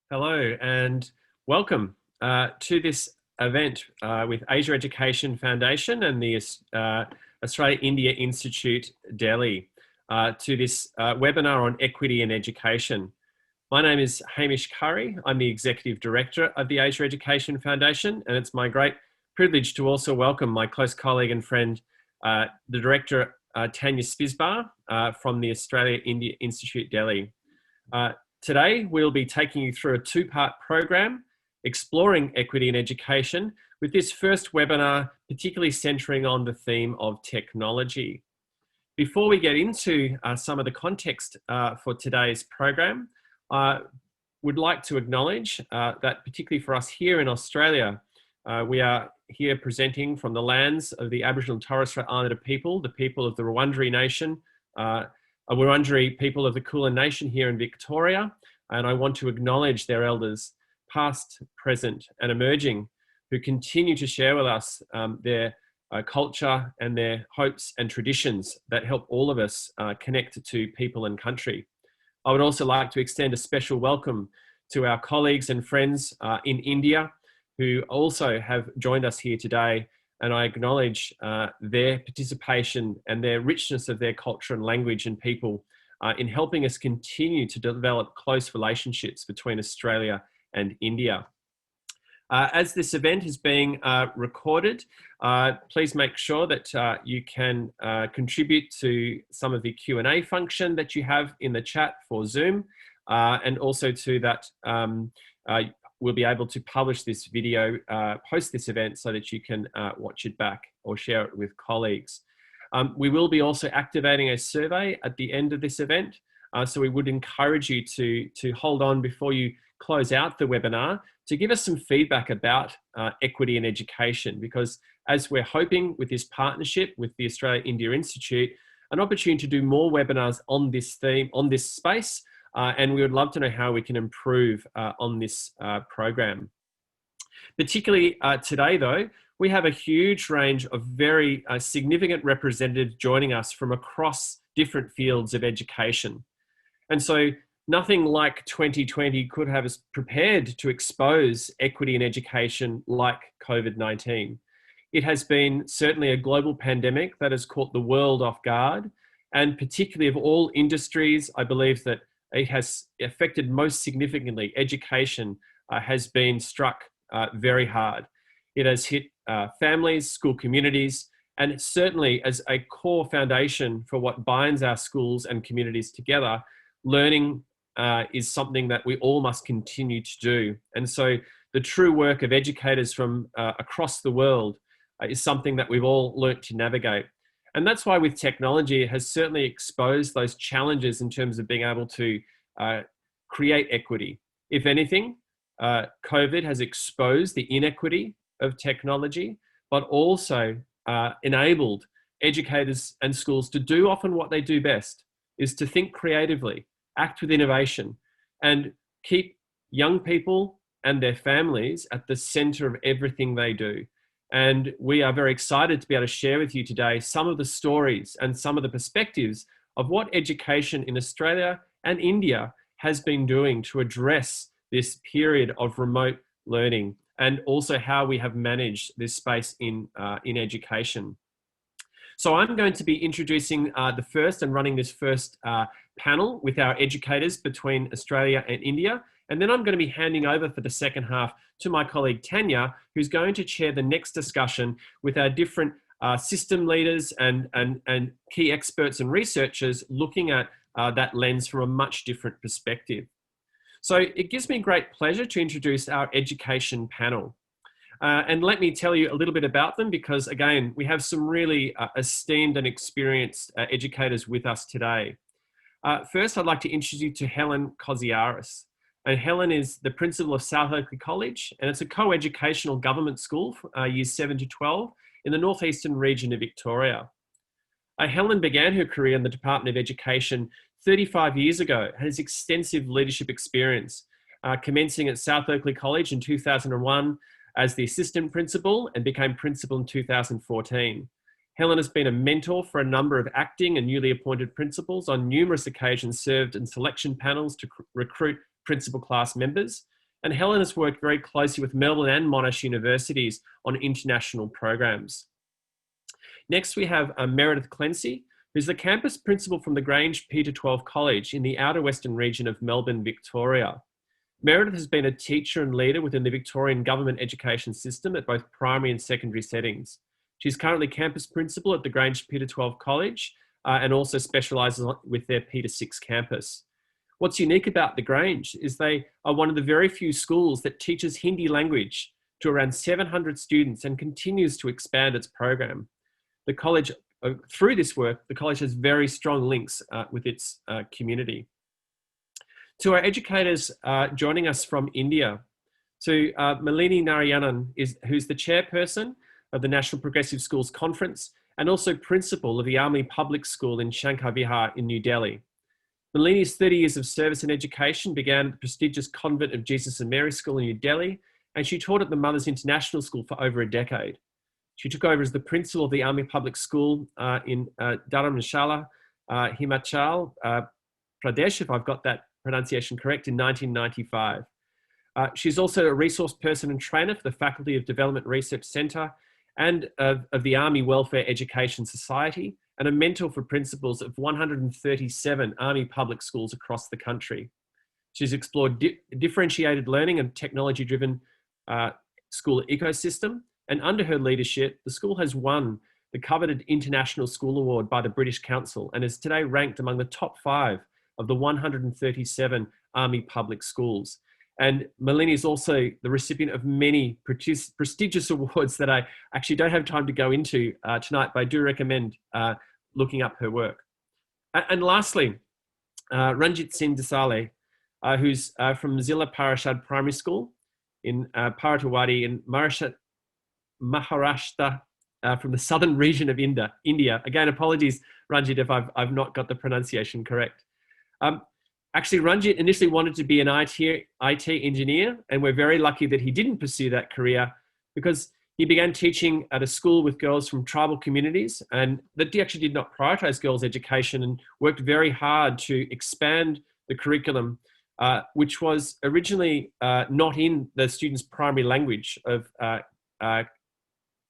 Hello and welcome to this event with Asia Education Foundation and the Australia India Institute Delhi to this webinar on equity in education. My name is Hamish Curry. I'm the Executive Director of the Asia Education Foundation, and it's my great privilege to also welcome my close colleague and friend, the Director Tanya Spisbar from the Australia India Institute Delhi. Today, we'll be taking you through a two-part program exploring equity in education, with this first webinar particularly centering on the theme of technology. Before we get into some of the context for today's program, I would like to acknowledge that particularly for us here in Australia, we are here presenting from the lands of the Aboriginal and Torres Strait Islander people, the people of the Wurundjeri Nation, Wurundjeri people of the Kulin Nation here in Victoria, and I want to acknowledge their elders, past, present, and emerging, who continue to share with us their culture and their hopes and traditions that help all of us connect to people and country. I would also like to extend a special welcome to our colleagues and friends in India, who also have joined us here today, and I acknowledge their participation and their richness of their culture and language and people in helping us continue to develop close relationships between Australia and India. As this event is being recorded, please make sure that you can contribute to some of the Q&A function that you have in the chat for Zoom, and also to that we'll be able to publish this video, post this event so that you can watch it back or share it with colleagues. We will be also activating a survey at the end of this event. So we would encourage you to hold on before you close out the webinar to give us some feedback about equity in education, because as we're hoping with this partnership with the Australia India Institute, an opportunity to do more webinars on this theme, on this space, and we would love to know how we can improve on this program. Particularly today though, we have a huge range of very significant representatives joining us from across different fields of education. And so nothing like 2020 could have us prepared to expose equity in education like COVID-19. It has been certainly a global pandemic that has caught the world off guard, and particularly of all industries, I believe that it has affected most significantly. Education has been struck very hard. It has hit families, school communities, and certainly as a core foundation for what binds our schools and communities together, learning is something that we all must continue to do. And so the true work of educators from across the world is something that we've all learnt to navigate. And that's why with technology, it has certainly exposed those challenges in terms of being able to create equity. If anything, COVID has exposed the inequity of technology, but also enabled educators and schools to do often what they do best, is to think creatively, act with innovation, and keep young people and their families at the center of everything they do. And we are very excited to be able to share with you today some of the stories and some of the perspectives of what education in Australia and India has been doing to address this period of remote learning, and also how we have managed this space in education. So I'm going to be introducing the first and running this first panel with our educators between Australia and India. And then I'm going to be handing over for the second half to my colleague Tanya, who's going to chair the next discussion with our different system leaders and key experts and researchers looking at that lens from a much different perspective. So it gives me great pleasure to introduce our education panel. And let me tell you a little bit about them, because again, we have some really esteemed and experienced educators with us today. First, I'd like to introduce you to Helen Koziaris. And Helen is the principal of South Oakley College, and it's a co-educational government school for years 7 to 12 in the northeastern region of Victoria. Helen began her career in the Department of Education 35 years ago, has extensive leadership experience, commencing at South Oakley College in 2001 as the assistant principal and became principal in 2014. Helen has been a mentor for a number of acting and newly appointed principals, on numerous occasions served in selection panels to recruit principal class members, And Helen has worked very closely with Melbourne and Monash universities on international programs. Next, we have Meredith Clency, who's the campus principal from the Grange Peter 12 College in the outer western region of Melbourne, Victoria. Meredith has been a teacher and leader within the Victorian government education system at both primary and secondary settings. She's currently campus principal at the Grange Peter 12 College and also specialises with their Peter 6 campus. What's unique about the Grange is they are one of the very few schools that teaches Hindi language to around 700 students and continues to expand its program. The college, through this work, the college has very strong links with its community. To our educators joining us from India, so Malini Narayanan, who's the chairperson of the National Progressive Schools Conference and also principal of the Army Public School in Shankar Vihar in New Delhi. Malini's 30 years of service in education began at the prestigious Convent of Jesus and Mary School in New Delhi, and she taught at the Mothers International School for over a decade. She took over as the principal of the Army Public School in Dharamshala, Himachal Pradesh, if I've got that pronunciation correct, in 1995. She's also a resource person and trainer for the Faculty of Development Research Centre and of the Army Welfare Education Society, and a mentor for principals of 137 Army public schools across the country. She's explored differentiated learning and technology-driven school ecosystem, and under her leadership, the school has won the coveted International School Award by the British Council and is today ranked among the top 5 of the 137 Army public schools. And Malini is also the recipient of many prestigious awards that I actually don't have time to go into tonight, but I do recommend looking up her work. And lastly, Ranjit Singh Desale, who's from Zilla Parashad Primary School in Paratawadi in Maharashtra, from the southern region of India. Again, apologies, Ranjit, if I've not got the pronunciation correct. Actually, Ranjit initially wanted to be an IT engineer, and we're very lucky that he didn't pursue that career because he began teaching at a school with girls from tribal communities, and that he actually did not prioritize girls' education and worked very hard to expand the curriculum, which was originally not in the students' primary language of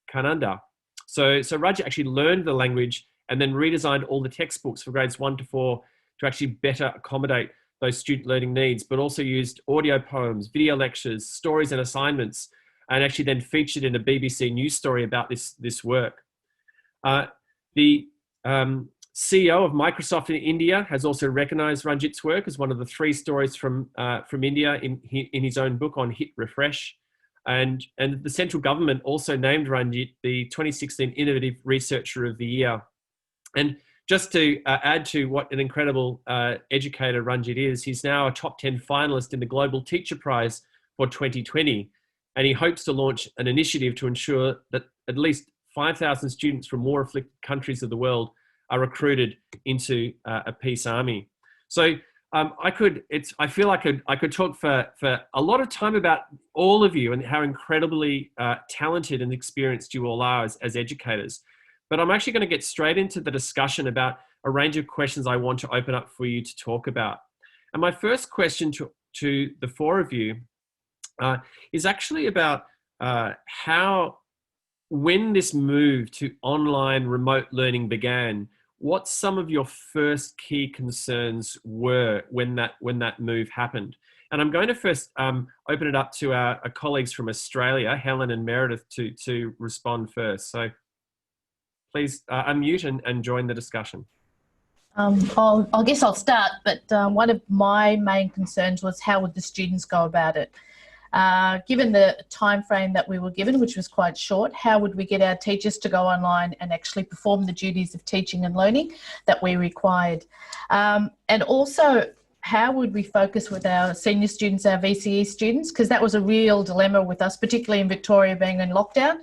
Kannada. So Ranjit actually learned the language and then redesigned all the textbooks for grades 1 to 4 to actually better accommodate those student learning needs, but also used audio poems, video lectures, stories and assignments, and actually then featured in a BBC news story about this work. The CEO of Microsoft in India has also recognized Ranjit's work as one of the 3 stories from India in his own book on Hit Refresh. And the central government also named Ranjit the 2016 Innovative Researcher of the Year. And just to add to what an incredible educator Ranjit is, he's now a top 10 finalist in the Global Teacher Prize for 2020. And he hopes to launch an initiative to ensure that at least 5,000 students from war-afflicted countries of the world are recruited into a peace army. So I feel like I could talk for a lot of time about all of you and how incredibly talented and experienced you all are as educators. But I'm actually going to get straight into the discussion about a range of questions I want to open up for you to talk about. And my first question to the 4 of you is actually about when this move to online remote learning began, what some of your first key concerns were when that move happened. And I'm going to first open it up to our colleagues from Australia, Helen and Meredith, to respond first. So please unmute and join the discussion. I guess I'll start, but one of my main concerns was how would the students go about it? Given the time frame that we were given, which was quite short, how would we get our teachers to go online and actually perform the duties of teaching and learning that we required? And also, how would we focus with our senior students, our VCE students? Because that was a real dilemma with us, particularly in Victoria being in lockdown.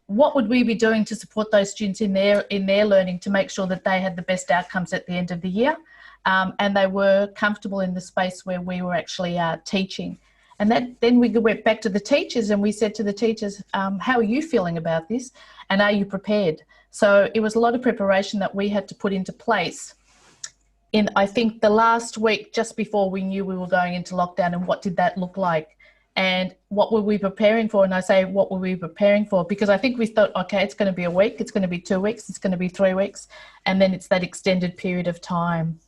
What would we be doing to support those students in their learning to make sure that they had the best outcomes at the end of the year and they were comfortable in the space where we were actually teaching? And then we went back to the teachers and we said to the teachers, how are you feeling about this? And are you prepared? So it was a lot of preparation that we had to put into place in, I think, the last week just before we knew we were going into lockdown, and what did that look like? And what were we preparing for? And I say, what were we preparing for? Because I think we thought, okay, it's going to be a week, it's going to be 2 weeks, it's going to be 3 weeks. And then it's that extended period of time.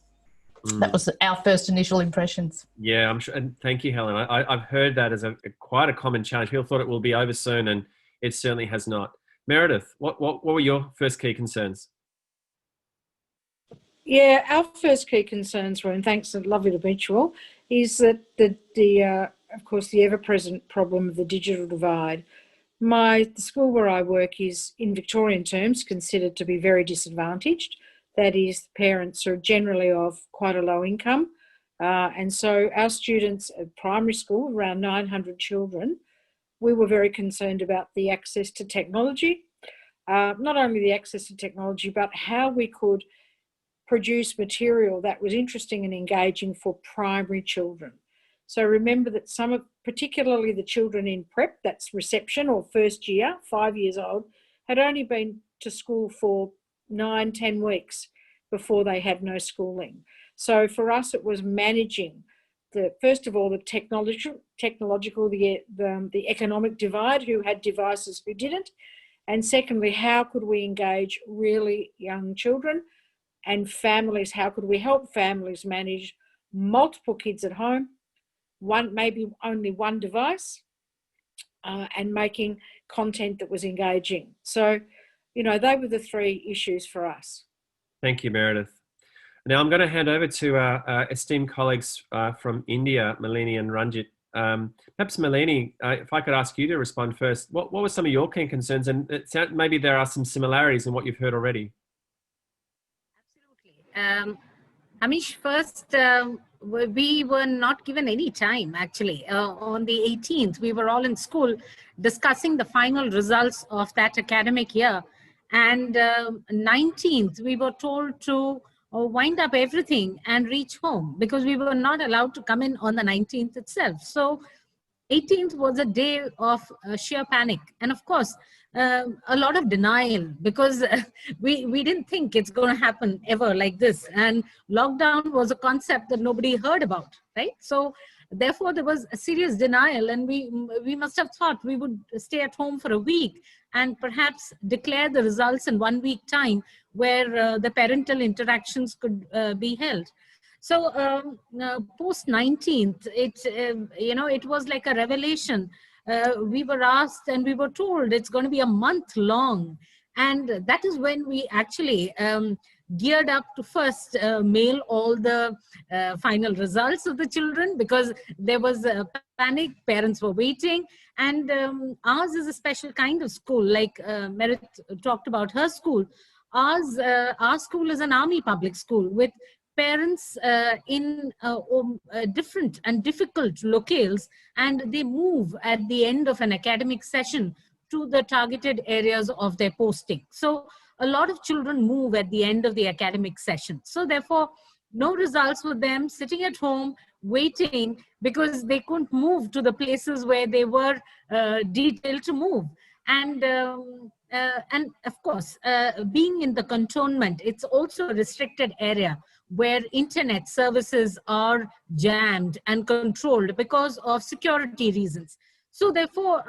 That was our first initial impressions. Yeah, I'm sure. And thank you, Helen. I've heard that as quite a common challenge. People thought it will be over soon, and it certainly has not. Meredith, what were your first key concerns? Yeah, our first key concerns were, and thanks, and lovely to meet you all, is that of course, the ever-present problem of the digital divide. The school where I work is, in Victorian terms, considered to be very disadvantaged. That is, parents are generally of quite a low income. And so our students at primary school, around 900 children, we were very concerned about the access to technology. Not only the access to technology, but how we could produce material that was interesting and engaging for primary children. So remember that particularly the children in prep, that's reception or first year, 5 years old, had only been to school for 9-10 weeks before they had no schooling. So for us, it was managing first of all, the technological, the economic divide, who had devices, who didn't. And secondly, how could we engage really young children and families? How could we help families manage multiple kids at home, maybe only one device, and making content that was engaging? So, they were the three issues for us. Thank you, Meredith. Now I'm going to hand over to our esteemed colleagues from India, Malini and Ranjit. Perhaps Malini, if I could ask you to respond first, what were some of your key concerns? And maybe there are some similarities in what you've heard already. Absolutely. Amish, first, we were not given any time, actually. On the 18th, we were all in school discussing the final results of that academic year. And 19th, we were told to wind up everything and reach home, because we were not allowed to come in on the 19th itself. So 18th was a day of sheer panic. And of course, a lot of denial, because we didn't think it's going to happen ever like this. And lockdown was a concept that nobody heard about, right? So therefore, there was a serious denial, and we must have thought we would stay at home for a week and perhaps declare the results in 1 week time, where the parental interactions could be held. So post 19th, it was like a revelation. We were asked and we were told it's going to be a month long. And that is when we actually geared up to first mail all the final results of the children, because there was a panic, parents were waiting. And ours is a special kind of school, like Meredith talked about her school. Our school is an army public school with parents in different and difficult locales, and they move at the end of an academic session to the targeted areas of their posting. So a lot of children move at the end of the academic session. So therefore, no results for them, sitting at home, waiting, because they couldn't move to the places where they were detailed to move. And of course, being in the cantonment, it's also a restricted area where internet services are jammed and controlled because of security reasons. So therefore,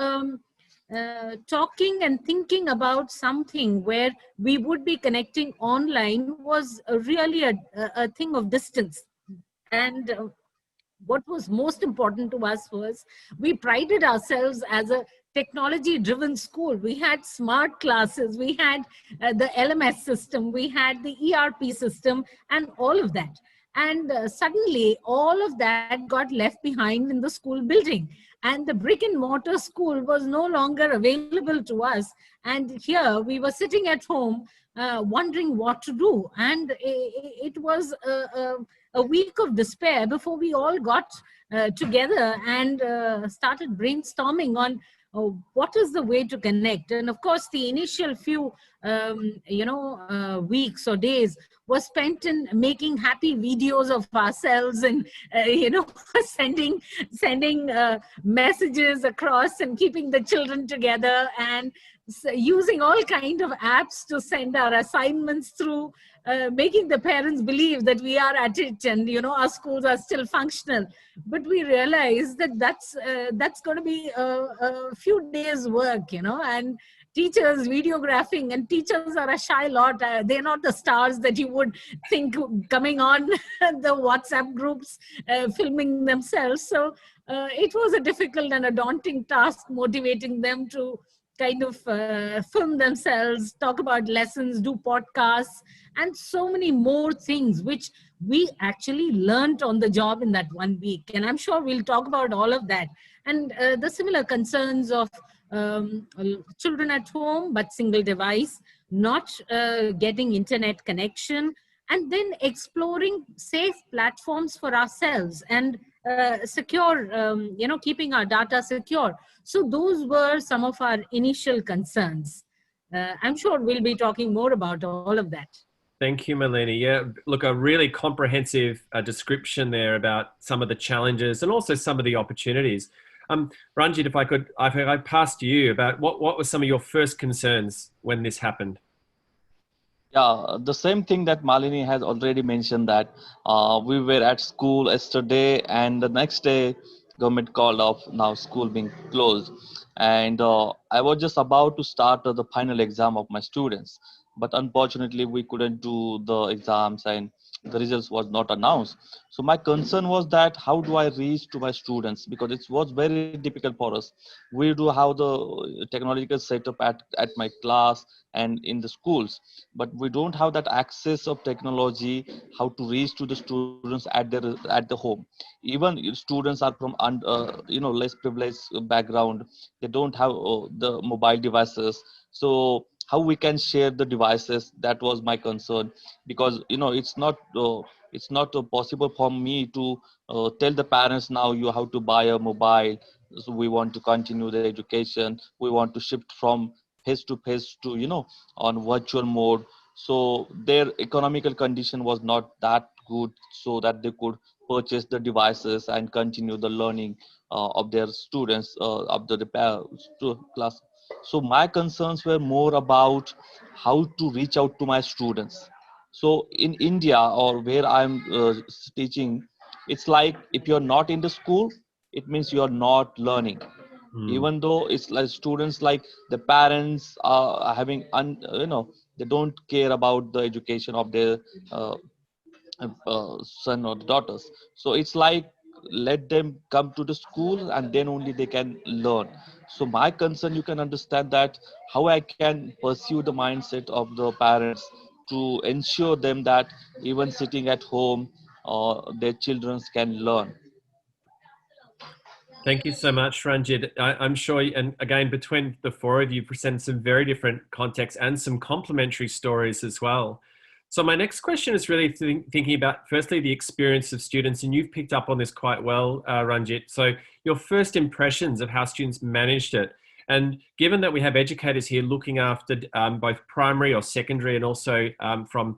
talking and thinking about something where we would be connecting online was really a thing of distance. And what was most important to us was we prided ourselves as a technology-driven school. We had smart classes, we had the LMS system, we had the ERP system, and all of that. And suddenly, all of that got left behind in the school building. And the brick and mortar school was no longer available to us. And here we were sitting at home wondering what to do. And it was a week of despair before we all got together and started brainstorming on what is the way to connect. And of course, the initial few, weeks or days was spent in making happy videos of ourselves and, sending messages across and keeping the children together. And using all kind of apps to send our assignments through, making the parents believe that we are at it and, you know, our schools are still functional. But we realize that that's going to be a few days work, you know, and teachers videographing, and teachers are a shy lot. They're not the stars that you would think coming on the WhatsApp groups, filming themselves. So it was a difficult and a daunting task motivating them to kind of film themselves, talk about lessons, do podcasts, and so many more things, which we actually learned on the job in that 1 week. And I'm sure we'll talk about all of that. And the similar concerns of children at home, but single device, not getting internet connection, and then exploring safe platforms for ourselves and secure, you know, keeping our data secure. So those were some of our initial concerns. I'm sure we'll be talking more about all of that. Thank you, Malini. Yeah, look, a really comprehensive description there about some of the challenges and also some of the opportunities. Ranjit, if I pass to you about what were some of your first concerns when this happened? Yeah, the same thing that Malini has already mentioned, that we were at school yesterday and the next day government called off, now school being closed. And I was just about to start the final exam of my students. But unfortunately, we couldn't do the exams and the results was not announced. So my concern was that how do I reach to my students, because it was very difficult for us. We do have the technological setup at my class and in the schools, but we don't have that access of technology, how to reach to the students at the home. Even if students are from less privileged background, they don't have the mobile devices. So how we can share the devices, that was my concern, because it's not possible for me to tell the parents now you have to buy a mobile. So we want to continue the education, we want to shift from face to face to on virtual mode. So their economical condition was not that good so that they could purchase the devices and continue the learning of their students of the class. So my concerns were more about how to reach out to my students. So in India, or where I'm teaching, it's like if you're not in the school, it means you're not learning. Even though it's like students, like the parents are having they don't care about the education of their son or daughters. So it's like let them come to the school and then only they can learn. So my concern, you can understand that how I can pursue the mindset of the parents to ensure them that even sitting at home their children can learn. Thank you so much, Ranjit. I'm sure, and again, between the four of you, present some very different contexts and some complementary stories as well. So my next question is really thinking about, firstly, the experience of students, and you've picked up on this quite well, Ranjit. So your first impressions of how students managed it. And given that we have educators here looking after both primary or secondary and also from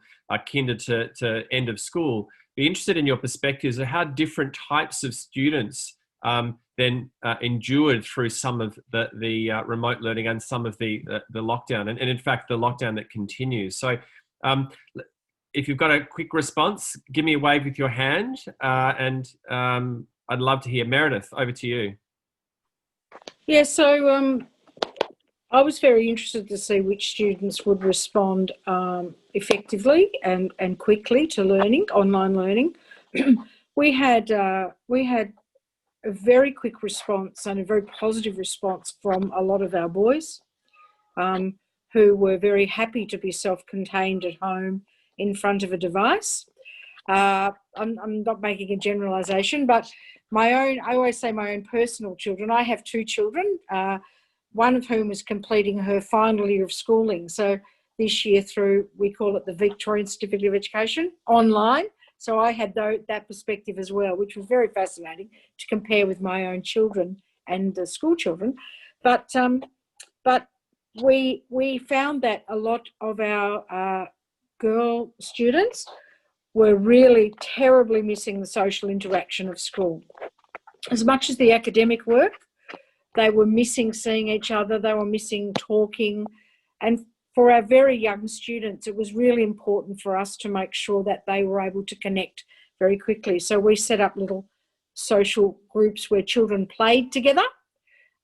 kinder to end of school, be interested in your perspectives of how different types of students then endured through some of the remote learning and some of the lockdown, and in fact the lockdown that continues. So if you've got a quick response, give me a wave with your hand, and I'd love to hear. Meredith, over to you. Yeah, so I was very interested to see which students would respond effectively and quickly to learning, online learning. we had a very quick response and a very positive response from a lot of our boys who were very happy to be self-contained at home in front of a device. I'm not making a generalization, but I always say my own personal children. I have two children, one of whom is completing her final year of schooling. So this year through, we call it the Victorian Certificate of Education, online. So I had that perspective as well, which was very fascinating to compare with my own children and the school children. But we found that a lot of our girl students were really terribly missing the social interaction of school. As much as the academic work, They were missing seeing each other. They were missing talking. And for our very young students, it was really important for us to make sure that they were able to connect very quickly. So we set up little social groups where children played together,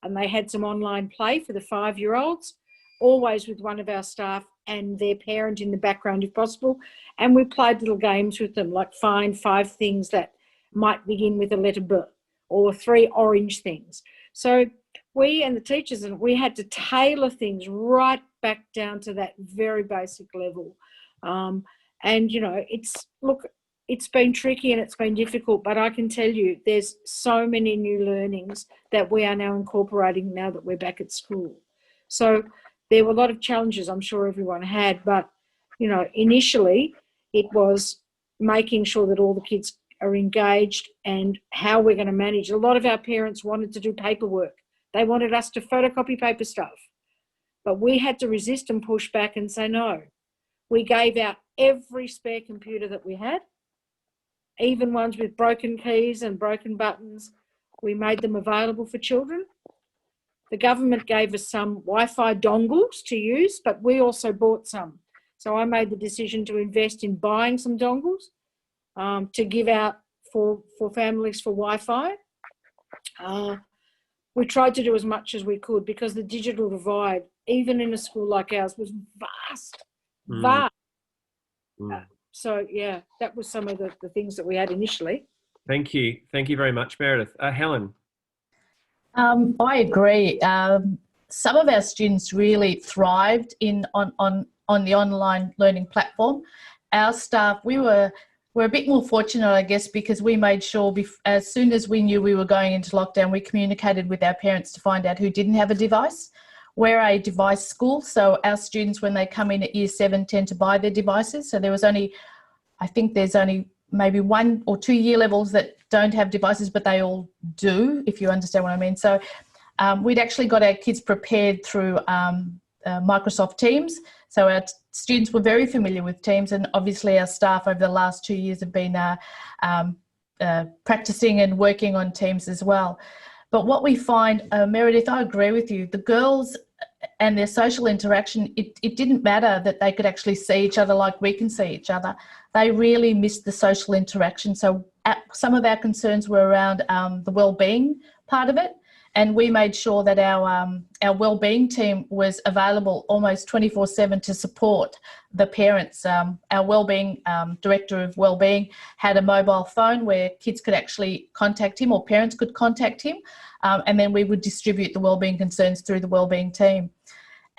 and they had some online play for the 5-year-olds, always with one of our staff and their parent in the background if possible. And we played little games with them, like find 5 things that might begin with a letter B, or 3 orange things. So we and the teachers, and we had to tailor things right back down to that very basic level. And, you know, it's been tricky and it's been difficult, but I can tell you there's so many new learnings that we are now incorporating now that we're back at school. So there were a lot of challenges I'm sure everyone had, but, you know, initially it was making sure that all the kids are engaged and how we're going to manage. A lot of our parents wanted to do paperwork. They wanted us to photocopy paper stuff, but we had to resist and push back and say no. We gave out every spare computer that we had, even ones with broken keys and broken buttons. We made them available for children. The government gave us some Wi-Fi dongles to use, but we also bought some. So I made the decision to invest in buying some dongles to give out for families for Wi-Fi. We tried to do as much as we could because the digital divide, even in a school like ours, was vast. So, yeah, that was some of the things that we had initially. Thank you. Thank you very much, Meredith. Helen? I agree. Some of our students really thrived on the online learning platform. Our staff, we're a bit more fortunate, I guess, because we made sure as soon as we knew we were going into lockdown, we communicated with our parents to find out who didn't have a device. We're a device school, so our students, when they come in at Year 7, tend to buy their devices. So I think there's only maybe 1 or 2 year levels that don't have devices, but they all do, if you understand what I mean. So we'd actually got our kids prepared through Microsoft Teams. So our students were very familiar with Teams, and obviously our staff over the last 2 years have been practicing and working on Teams as well. But what we find, Meredith, I agree with you, the girls and their social interaction, it didn't matter that they could actually see each other like we can see each other. They really missed the social interaction. So some of our concerns were around the wellbeing part of it. And we made sure that our wellbeing team was available almost 24/7 to support the parents. Our wellbeing director of wellbeing had a mobile phone where kids could actually contact him, or parents could contact him, and then we would distribute the wellbeing concerns through the wellbeing team.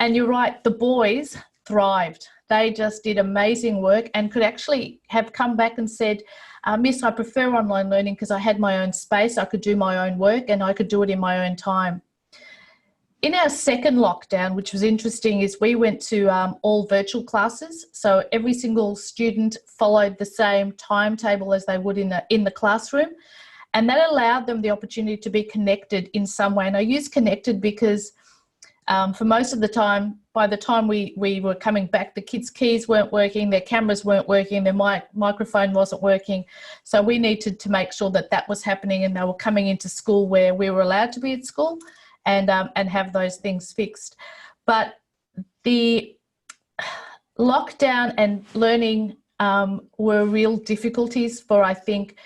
And you're right, the boys thrived. They just did amazing work and could actually have come back and said, Miss, I prefer online learning because I had my own space, I could do my own work and I could do it in my own time. In our second lockdown, which was interesting, is we went to all virtual classes. So every single student followed the same timetable as they would in the classroom. And that allowed them the opportunity to be connected in some way. And I use connected because for most of the time, by the time we were coming back, the kids' keys weren't working, their cameras weren't working, their microphone wasn't working. So we needed to make sure that that was happening and they were coming into school where we were allowed to be at school and have those things fixed. But the lockdown and learning were real difficulties for, I think,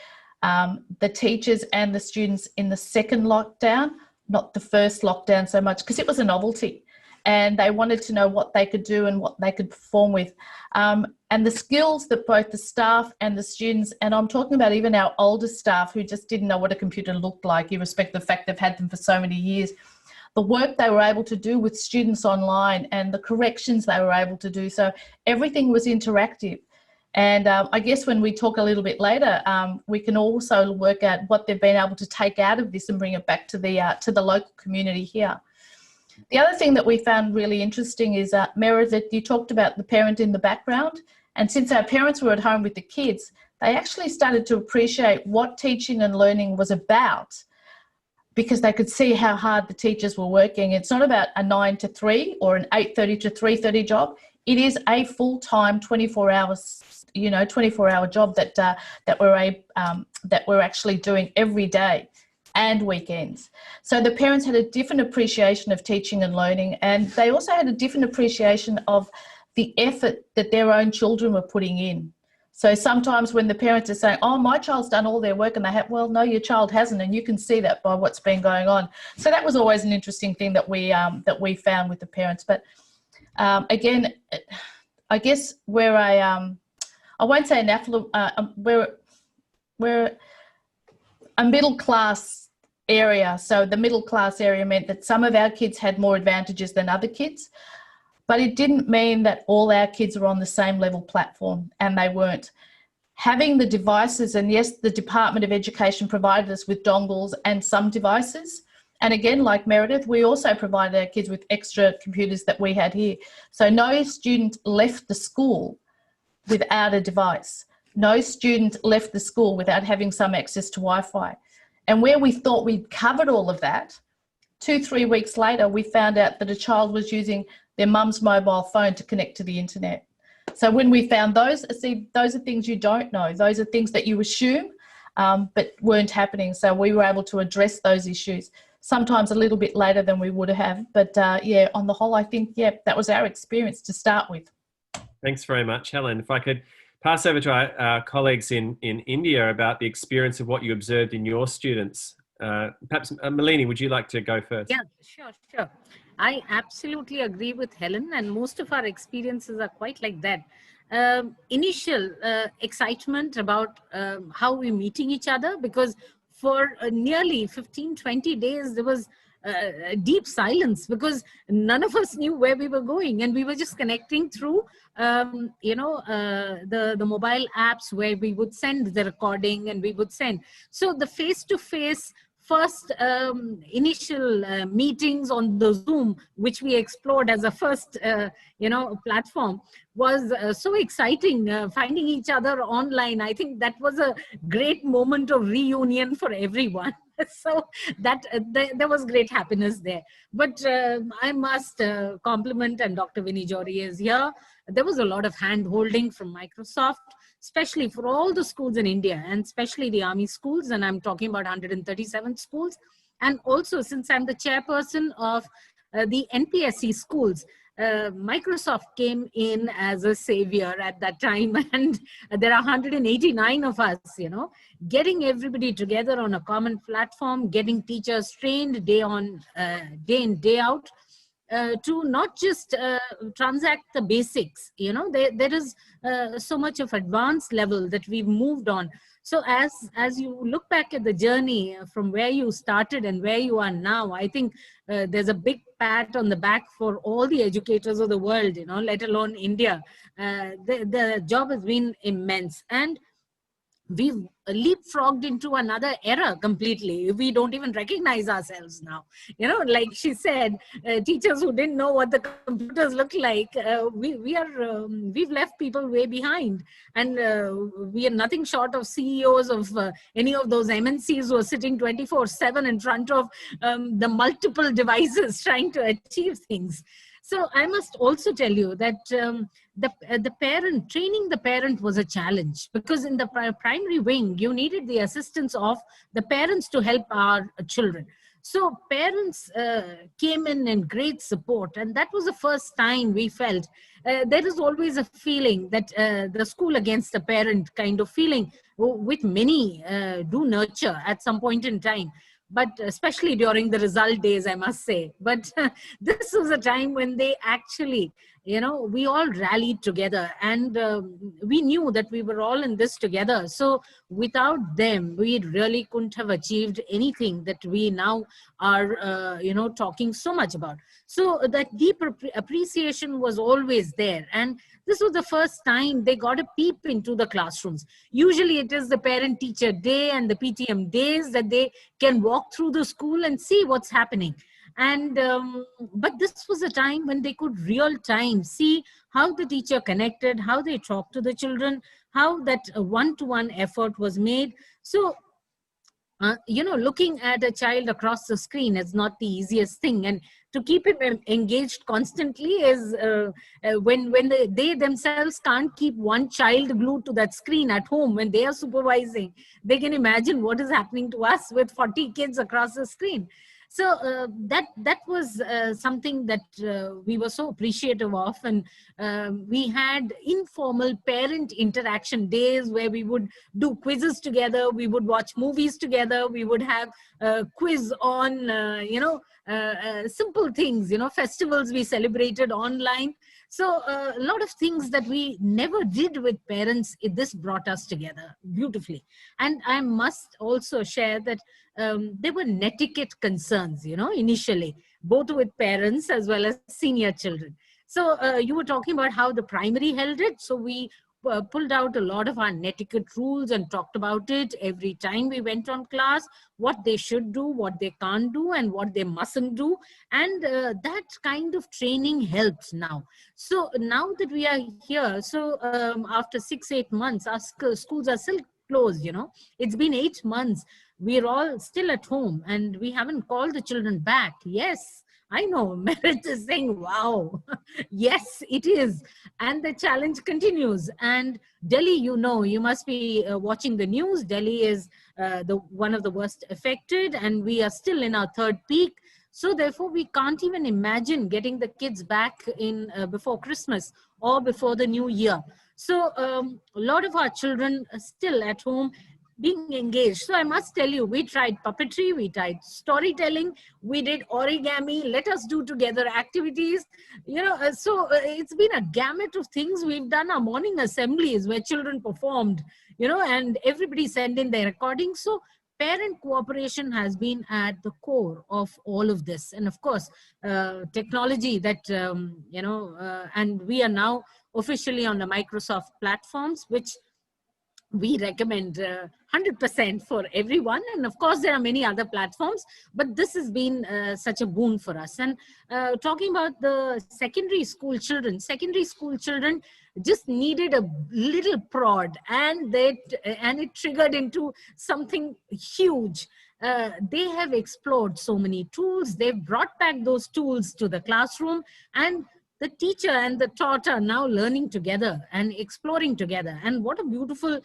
the teachers and the students in the second lockdown, not the first lockdown so much, because it was a novelty and they wanted to know what they could do and what they could perform with. And the skills that both the staff and the students, and I'm talking about even our older staff who just didn't know what a computer looked like, irrespective of the fact they've had them for so many years, the work they were able to do with students online and the corrections they were able to do. So everything was interactive. And I guess when we talk a little bit later, we can also work out what they've been able to take out of this and bring it back to the local community here. The other thing that we found really interesting is, Meredith, you talked about the parent in the background. And since our parents were at home with the kids, they actually started to appreciate what teaching and learning was about because they could see how hard the teachers were working. It's not about a 9 to 3 or an 8:30 to 3:30 job. It is a full-time 24-hour job that we're actually doing every day. and weekends. So the parents had a different appreciation of teaching and learning, and they also had a different appreciation of the effort that their own children were putting in. So sometimes when the parents are saying, oh, my child's done all their work, and they have, well, no, your child hasn't, and you can see that by what's been going on. So that was always an interesting thing that we found with the parents. But again, I guess we're I won't say an affluent, we're a middle class area. So the middle class area meant that some of our kids had more advantages than other kids. But it didn't mean that all our kids were on the same level platform, and they weren't. Having the devices, and yes, the Department of Education provided us with dongles and some devices. And again, like Meredith, we also provided our kids with extra computers that we had here. So no student left the school without a device. No student left the school without having some access to Wi-Fi. And where we thought we'd covered all of that, 2-3 weeks later, we found out that a child was using their mum's mobile phone to connect to the internet. So when we found those, see, those are things you don't know. Those are things that you assume, but weren't happening. So we were able to address those issues, sometimes a little bit later than we would have. But yeah, on the whole, I think, yeah, that was our experience to start with. Thanks very much, Helen. If I could pass over to our colleagues in India about the experience of what you observed in your students. Perhaps, Malini, would you like to go first? Yeah, sure. I absolutely agree with Helen, and most of our experiences are quite like that. Initial excitement about how we're meeting each other, because for nearly 15-20 days there was deep silence, because none of us knew where we were going, and we were just connecting through the mobile apps where we would send the recording and we would send. So the face-to-face first initial meetings on the Zoom, which we explored as a first, platform, was so exciting, finding each other online. I think that was a great moment of reunion for everyone. So that there was great happiness there. But I must compliment, and Dr. Vinnie Jory is here, there was a lot of hand-holding from Microsoft, especially for all the schools in India, and especially the Army schools, and I'm talking about 137 schools. And also, since I'm the chairperson of the NPSC schools, Microsoft came in as a savior at that time, and there are 189 of us, getting everybody together on a common platform, getting teachers trained day in, day out, to not just transact the basics. There is so much of advanced level that we've moved on. So as you look back at the journey from where you started and where you are now, I think there's a big pat on the back for all the educators of the world, let alone India. The job has been immense, and we've leapfrogged into another era completely. We don't even recognize ourselves now. Like she said, teachers who didn't know what the computers look like, we've left people way behind. And we are nothing short of CEOs of any of those MNCs who are sitting 24/7 in front of the multiple devices trying to achieve things. So I must also tell you that training the parent was a challenge, because in the primary wing, you needed the assistance of the parents to help our children. So parents came in great support, and that was the first time we felt there is always a feeling that the school against the parent kind of feeling, which many do nurture at some point in time. But especially during the result days, I must say. But this was a time when they actually, we all rallied together, and we knew that we were all in this together. So without them, we really couldn't have achieved anything that we now are, talking so much about. So that deep appreciation was always there. And this was the first time they got a peep into the classrooms. Usually it is the parent-teacher day and the PTM days that they can walk through the school and see what's happening. And but this was a time when they could real time see how the teacher connected, how they talked to the children, how that one-to-one effort was made. So looking at a child across the screen is not the easiest thing, and to keep him engaged constantly is when they themselves can't keep one child glued to that screen at home when they are supervising. They can imagine what is happening to us with 40 kids across the screen. So that was something that we were so appreciative of, and we had informal parent interaction days where we would do quizzes together, we would watch movies together, we would have a quiz on simple things, festivals we celebrated online. So a lot of things that we never did with parents, this brought us together beautifully. And I must also share that there were netiquette concerns, initially, both with parents as well as senior children. So you were talking about how the primary held it. So we pulled out a lot of our netiquette rules and talked about it every time we went on class, what they should do, what they can't do, and what they mustn't do. And that kind of training helps now. So now that we are here, so after 6-8 months, our schools are still closed, It's been 8 months. We're all still at home and we haven't called the children back. Yes, I know. Meredith is saying, wow. Yes, it is. And the challenge continues. And Delhi, you must be watching the news. Delhi is one of the worst affected, and we are still in our third peak. So therefore, we can't even imagine getting the kids back in before Christmas or before the new year. So a lot of our children are still at home being engaged. So I must tell you, we tried puppetry, we tried storytelling, we did origami, let us do together activities, so it's been a gamut of things. We've done our morning assemblies where children performed, and everybody sent in their recordings. So parent cooperation has been at the core of all of this. And of course, technology that, and we are now officially on the Microsoft platforms, which we recommend 100% for everyone. And of course, there are many other platforms, but this has been such a boon for us. And talking about the secondary school children just needed a little prod, and it triggered into something huge. They have explored so many tools. They've brought back those tools to the classroom, and the teacher and the taught are now learning together and exploring together. And what a beautiful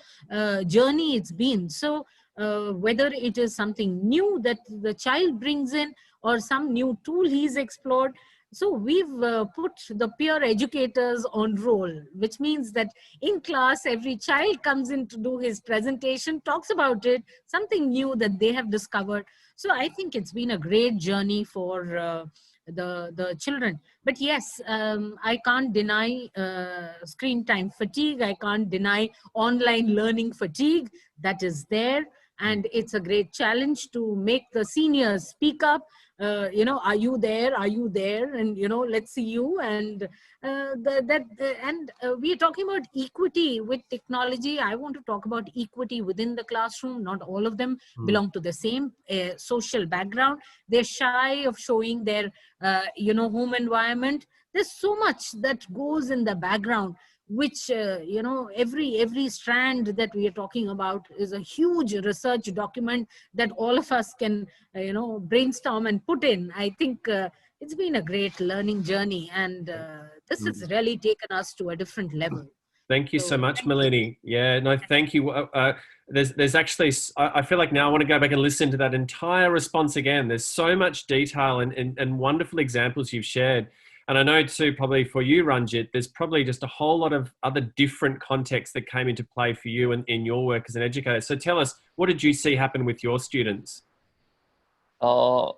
journey it's been. So whether it is something new that the child brings in or some new tool he's explored, so we've put the peer educators on roll, which means that in class, every child comes in to do his presentation, talks about it, something new that they have discovered. So I think it's been a great journey for the children. But yes, I can't deny screen time fatigue. I can't deny online learning fatigue. That is there. And it's a great challenge to make the seniors speak up. Are you there? Are you there? And, let's see you. And we are talking about equity with technology. I want to talk about equity within the classroom. Not all of them belong to the same social background. They're shy of showing their, home environment. There's so much that goes in the background, which, every strand that we are talking about is a huge research document that all of us can, brainstorm and put in. I think it's been a great learning journey, and this has really taken us to a different level. Thank you so much, Malini. Yeah, no, thank you. There's actually, I feel like now I want to go back and listen to that entire response again. There's so much detail and wonderful examples you've shared. And I know too, probably for you, Ranjit, there's probably just a whole lot of other different contexts that came into play for you and in your work as an educator. So tell us, what did you see happen with your students? My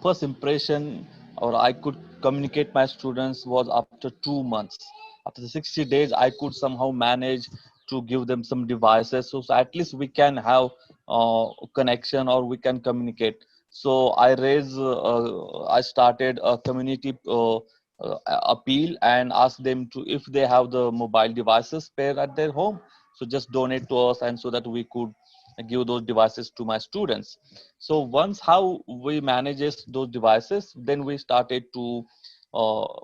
first impression, or I could communicate my students, was after 2 months. After the 60 days, I could somehow manage to give them some devices. So at least we can have connection, or we can communicate. So I started a community appeal and asked them to, if they have the mobile devices spare at their home, so just donate to us, and so that we could give those devices to my students. So once how we manages those devices, then we started to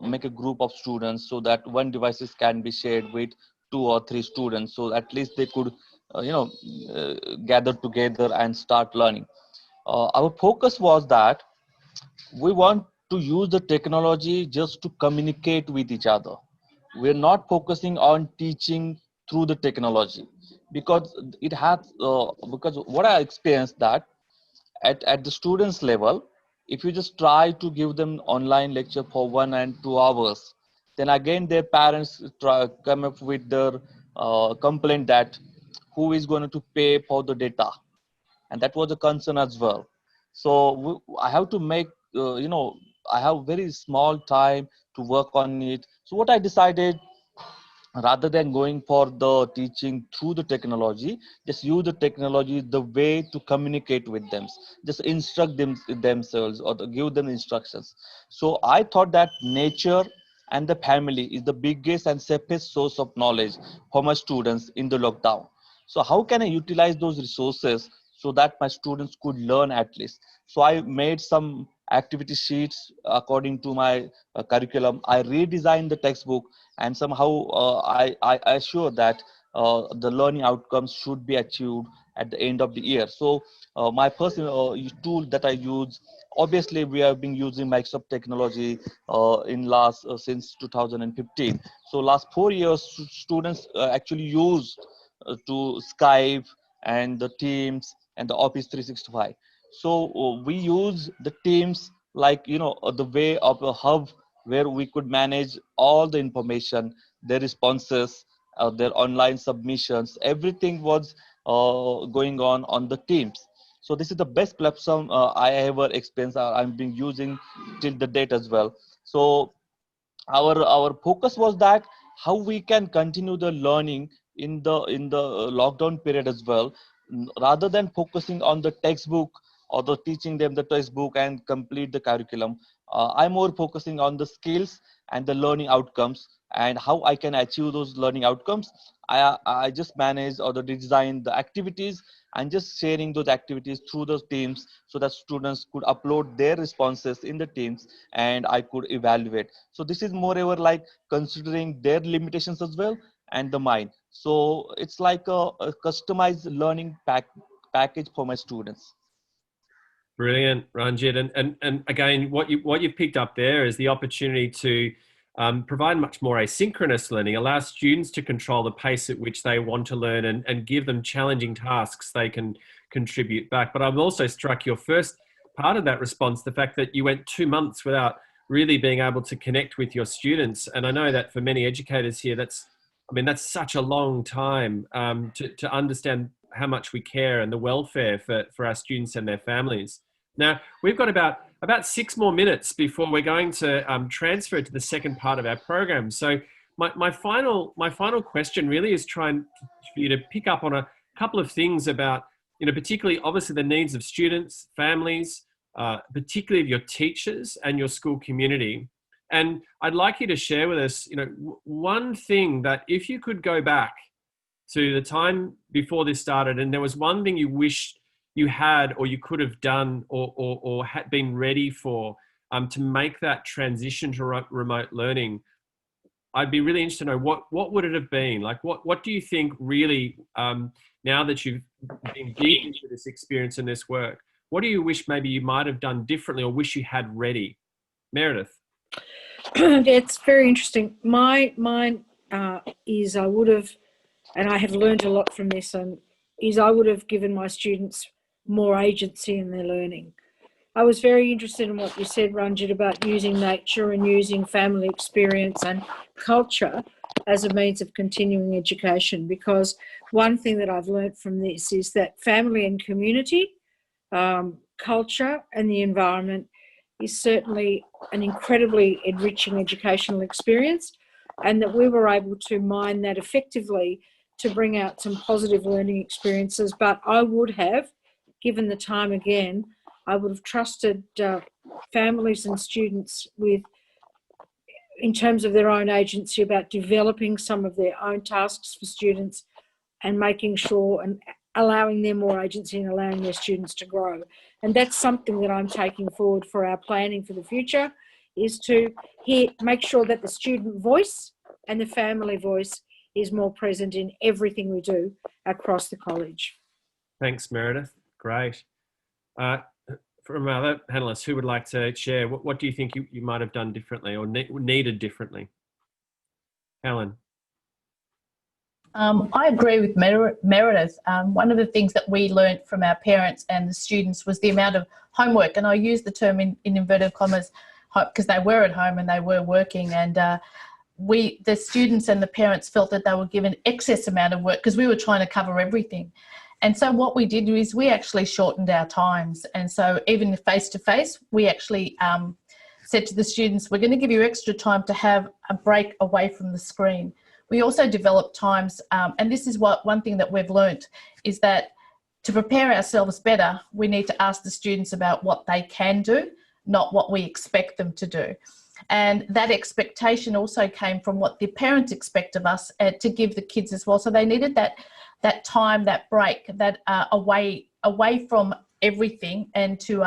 make a group of students, so that one devices can be shared with 2 or 3 students, so at least they could gather together and start learning. Our focus was that we want to use the technology just to communicate with each other. We're not focusing on teaching through the technology, because it has because what I experienced that at the students level, if you just try to give them online lecture for 1 and 2 hours, then again their parents come up with their complaint that who is going to pay for the data, and that was a concern as well. So I have to make I have very small time to work on it. So what I decided, rather than going for the teaching through the technology, just use the technology the way to communicate with them, just instruct themselves, or give them instructions. So I thought that nature and the family is the biggest and safest source of knowledge for my students in the lockdown. So how can I utilize those resources so that my students could learn at least? So I made some activity sheets according to my curriculum. I redesigned the textbook, and somehow I assure that the learning outcomes should be achieved at the end of the year. So my first tool that I use, obviously we have been using Microsoft technology in last since 2015. So last 4 years students actually use to Skype and the Teams and the Office 365. So we use the Teams like the way of a hub where we could manage all the information, their responses, their online submissions. Everything was going on the Teams. So this is the best platform I ever experienced. I've been using till the date as well. So our focus was that how we can continue the learning in the lockdown period as well, rather than focusing on the textbook or the teaching them the textbook and complete the curriculum. I'm more focusing on the skills and the learning outcomes, and how I can achieve those learning outcomes. I just manage or the design the activities and just sharing those activities through those teams, so that students could upload their responses in the teams and I could evaluate. So this is moreover like considering their limitations as well and the mine. So it's like a customized learning package for my students. Brilliant, Ranjit. And again, what you've picked up there is the opportunity to provide much more asynchronous learning, allow students to control the pace at which they want to learn, and give them challenging tasks they can contribute back. But I've also struck your first part of that response, the fact that you went 2 months without really being able to connect with your students. And I know that for many educators here, that's such a long time to understand how much we care and the welfare for our students and their families. Now, we've got about 6 more minutes before we're going to transfer to the second part of our program. So my final question really is trying for you to pick up on a couple of things about, particularly obviously the needs of students, families, particularly of your teachers and your school community. And I'd like you to share with us, one thing that if you could go back to the time before this started, and there was one thing you wished you had or you could have done or had been ready for to make that transition to remote learning, I'd be really interested to know what would it have been? Like, what do you think really, now that you've been deep into this experience and this work, what do you wish maybe you might have done differently or wish you had ready? Meredith? It's very interesting. Mine is I would have, and I have learned a lot from this, is I would have given my students more agency in their learning. I was very interested in what you said, Ranjit, about using nature and using family experience and culture as a means of continuing education, because one thing that I've learned from this is that family and community, culture and the environment is certainly an incredibly enriching educational experience, and that we were able to mine that effectively to bring out some positive learning experiences. But I would have, given the time again, I would have trusted families and students in terms of their own agency about developing some of their own tasks for students and making sure and allowing them more agency and allowing their students to grow. And that's something that I'm taking forward for our planning for the future, is to make sure that the student voice and the family voice is more present in everything we do across the college. Thanks, Meredith. Great. From other panelists, who would like to share? What do you think you might have done differently or needed differently? Helen. I agree with Meredith. One of the things that we learned from our parents and the students was the amount of homework, and I use the term in inverted commas because they were at home and they were working, and the students and the parents felt that they were given excess amount of work because we were trying to cover everything. And so what we did is we actually shortened our times, and so even face-to-face, we actually said to the students, we're going to give you extra time to have a break away from the screen. We also developed times, and this is one thing that we've learnt, is that to prepare ourselves better, we need to ask the students about what they can do, not what we expect them to do. And that expectation also came from what the parents expect of us to give the kids as well. So they needed that time, that break, that away from everything, and to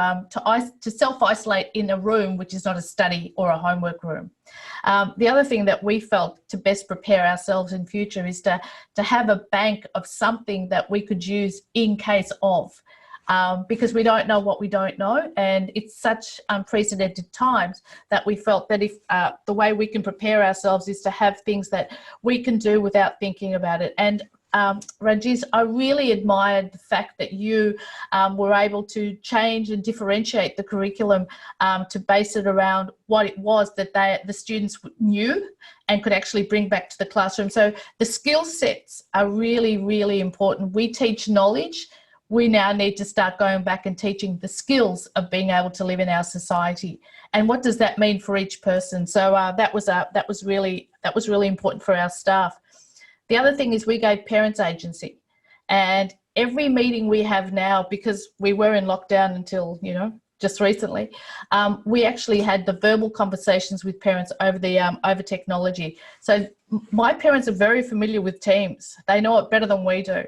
self-isolate in a room which is not a study or a homework room. The other thing that we felt to best prepare ourselves in future is to have a bank of something that we could use in case of, because we don't know what we don't know, and it's such unprecedented times that we felt that if the way we can prepare ourselves is to have things that we can do without thinking about it. And Ranjit, I really admired the fact that you were able to change and differentiate the curriculum to base it around what it was that the students knew and could actually bring back to the classroom. So the skill sets are really, really important. We teach knowledge. We now need to start going back and teaching the skills of being able to live in our society. And what does that mean for each person? So that was really important for our staff. The other thing is we gave parents agency, and every meeting we have now, because we were in lockdown until, just recently, we actually had the verbal conversations with parents over technology. So my parents are very familiar with Teams. They know it better than we do.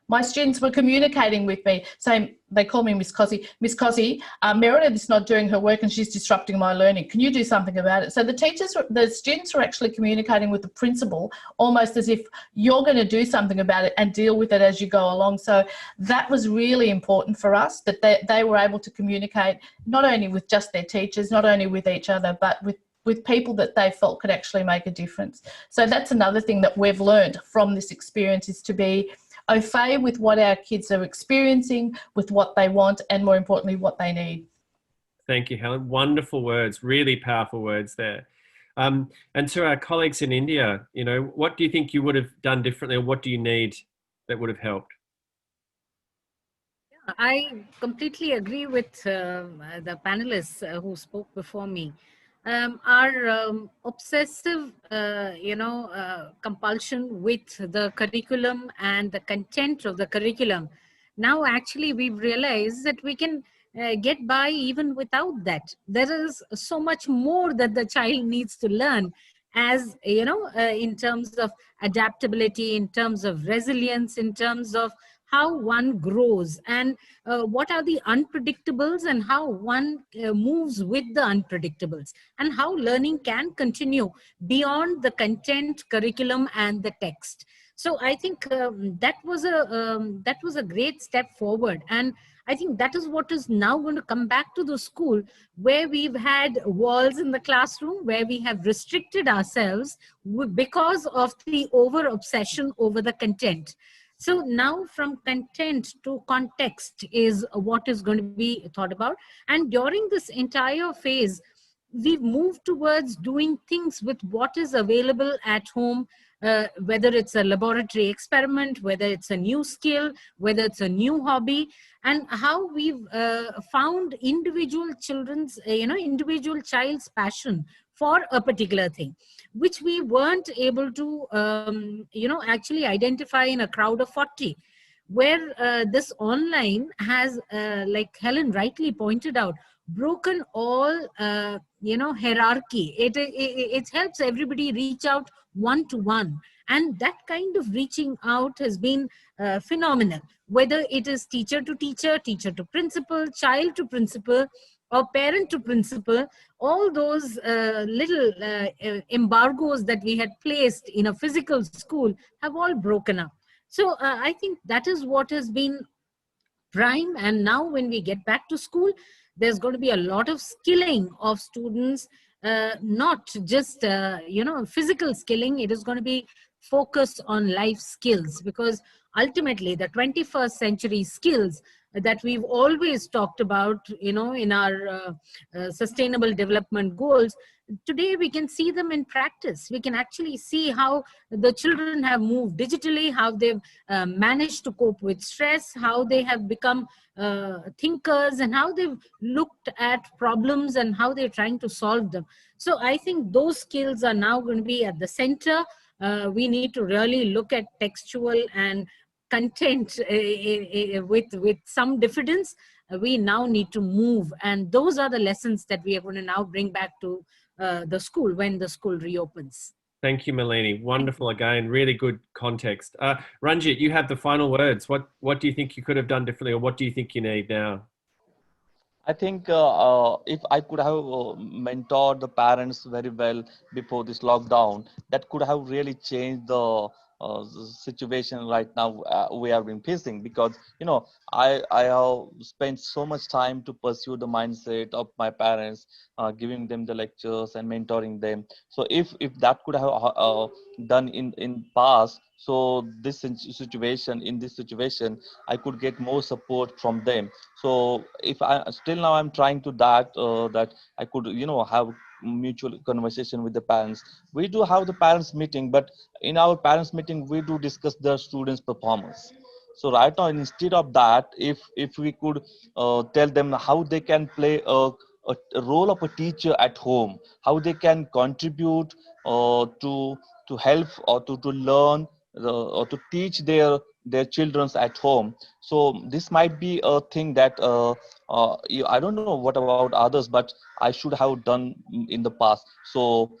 My students were communicating with me, saying, they call me Miss Cossie. Miss Cossie, Meredith is not doing her work and she's disrupting my learning. Can you do something about it? So the students were actually communicating with the principal almost as if you're going to do something about it and deal with it as you go along. So that was really important for us, that they were able to communicate not only with just their teachers, not only with each other, but with people that they felt could actually make a difference. So that's another thing that we've learned from this experience, is to be au fait with what our kids are experiencing, with what they want, and more importantly, what they need. Thank you, Helen. Wonderful words, really powerful words there. And to our colleagues in India, what do you think you would have done differently, or what do you need that would have helped? I completely agree with the panelists who spoke before me. Our obsessive, compulsion with the curriculum and the content of the curriculum. Now, actually, we've realized that we can get by even without that. There is so much more that the child needs to learn, as in terms of adaptability, in terms of resilience, in terms of how one grows, and what are the unpredictables, and how one moves with the unpredictables, and how learning can continue beyond the content, curriculum, and the text. So I think that was a great step forward, and I think that is what is now going to come back to the school, where we've had walls in the classroom, where we have restricted ourselves because of the over-obsession over the content. So now from content to context is what is going to be thought about. And during this entire phase, we've moved towards doing things with what is available at home, whether it's a laboratory experiment, whether it's a new skill, whether it's a new hobby, and how we've found individual child's passion for a particular thing, which we weren't able to, actually identify in a crowd of 40, where this online has, like Helen rightly pointed out, broken all, hierarchy. It helps everybody reach out one-to-one. And that kind of reaching out has been phenomenal, whether it is teacher to teacher, teacher to principal, child to principal, or parent to principal, all those little embargoes that we had placed in a physical school have all broken up. So I think that is what has been prime. And now when we get back to school, there's going to be a lot of skilling of students, not just physical skilling. It is going to be focused on life skills, because ultimately the 21st century skills that we've always talked about, in our sustainable development goals, today we can see them in practice. We can actually see how the children have moved digitally, how they've managed to cope with stress, how they have become thinkers, and how they've looked at problems and how they're trying to solve them. So I think those skills are now going to be at the center. We need to really look at textual and content with some diffidence. We now need to move, and those are the lessons that we are going to now bring back to the school when the school reopens. Thank you, Malini. Wonderful again, really good context. Ranjit, you have the final words. What do you think you could have done differently, or what do you think you need now? I think if I could have mentored the parents very well before this lockdown, that could have really changed the situation right now we have been facing. Because I have spent so much time to pursue the mindset of my parents, giving them the lectures and mentoring them. So if that could have done in past, so in this situation I could get more support from them. So if I still now I'm trying to that I could have mutual conversation with the parents. We do have the parents meeting, but in our parents meeting we do discuss the students performance. So right now, instead of that, if we could tell them how they can play a role of a teacher at home, how they can contribute to help or to learn or to teach their children at home. So this might be a thing that I don't know what about others, but I should have done in the past. So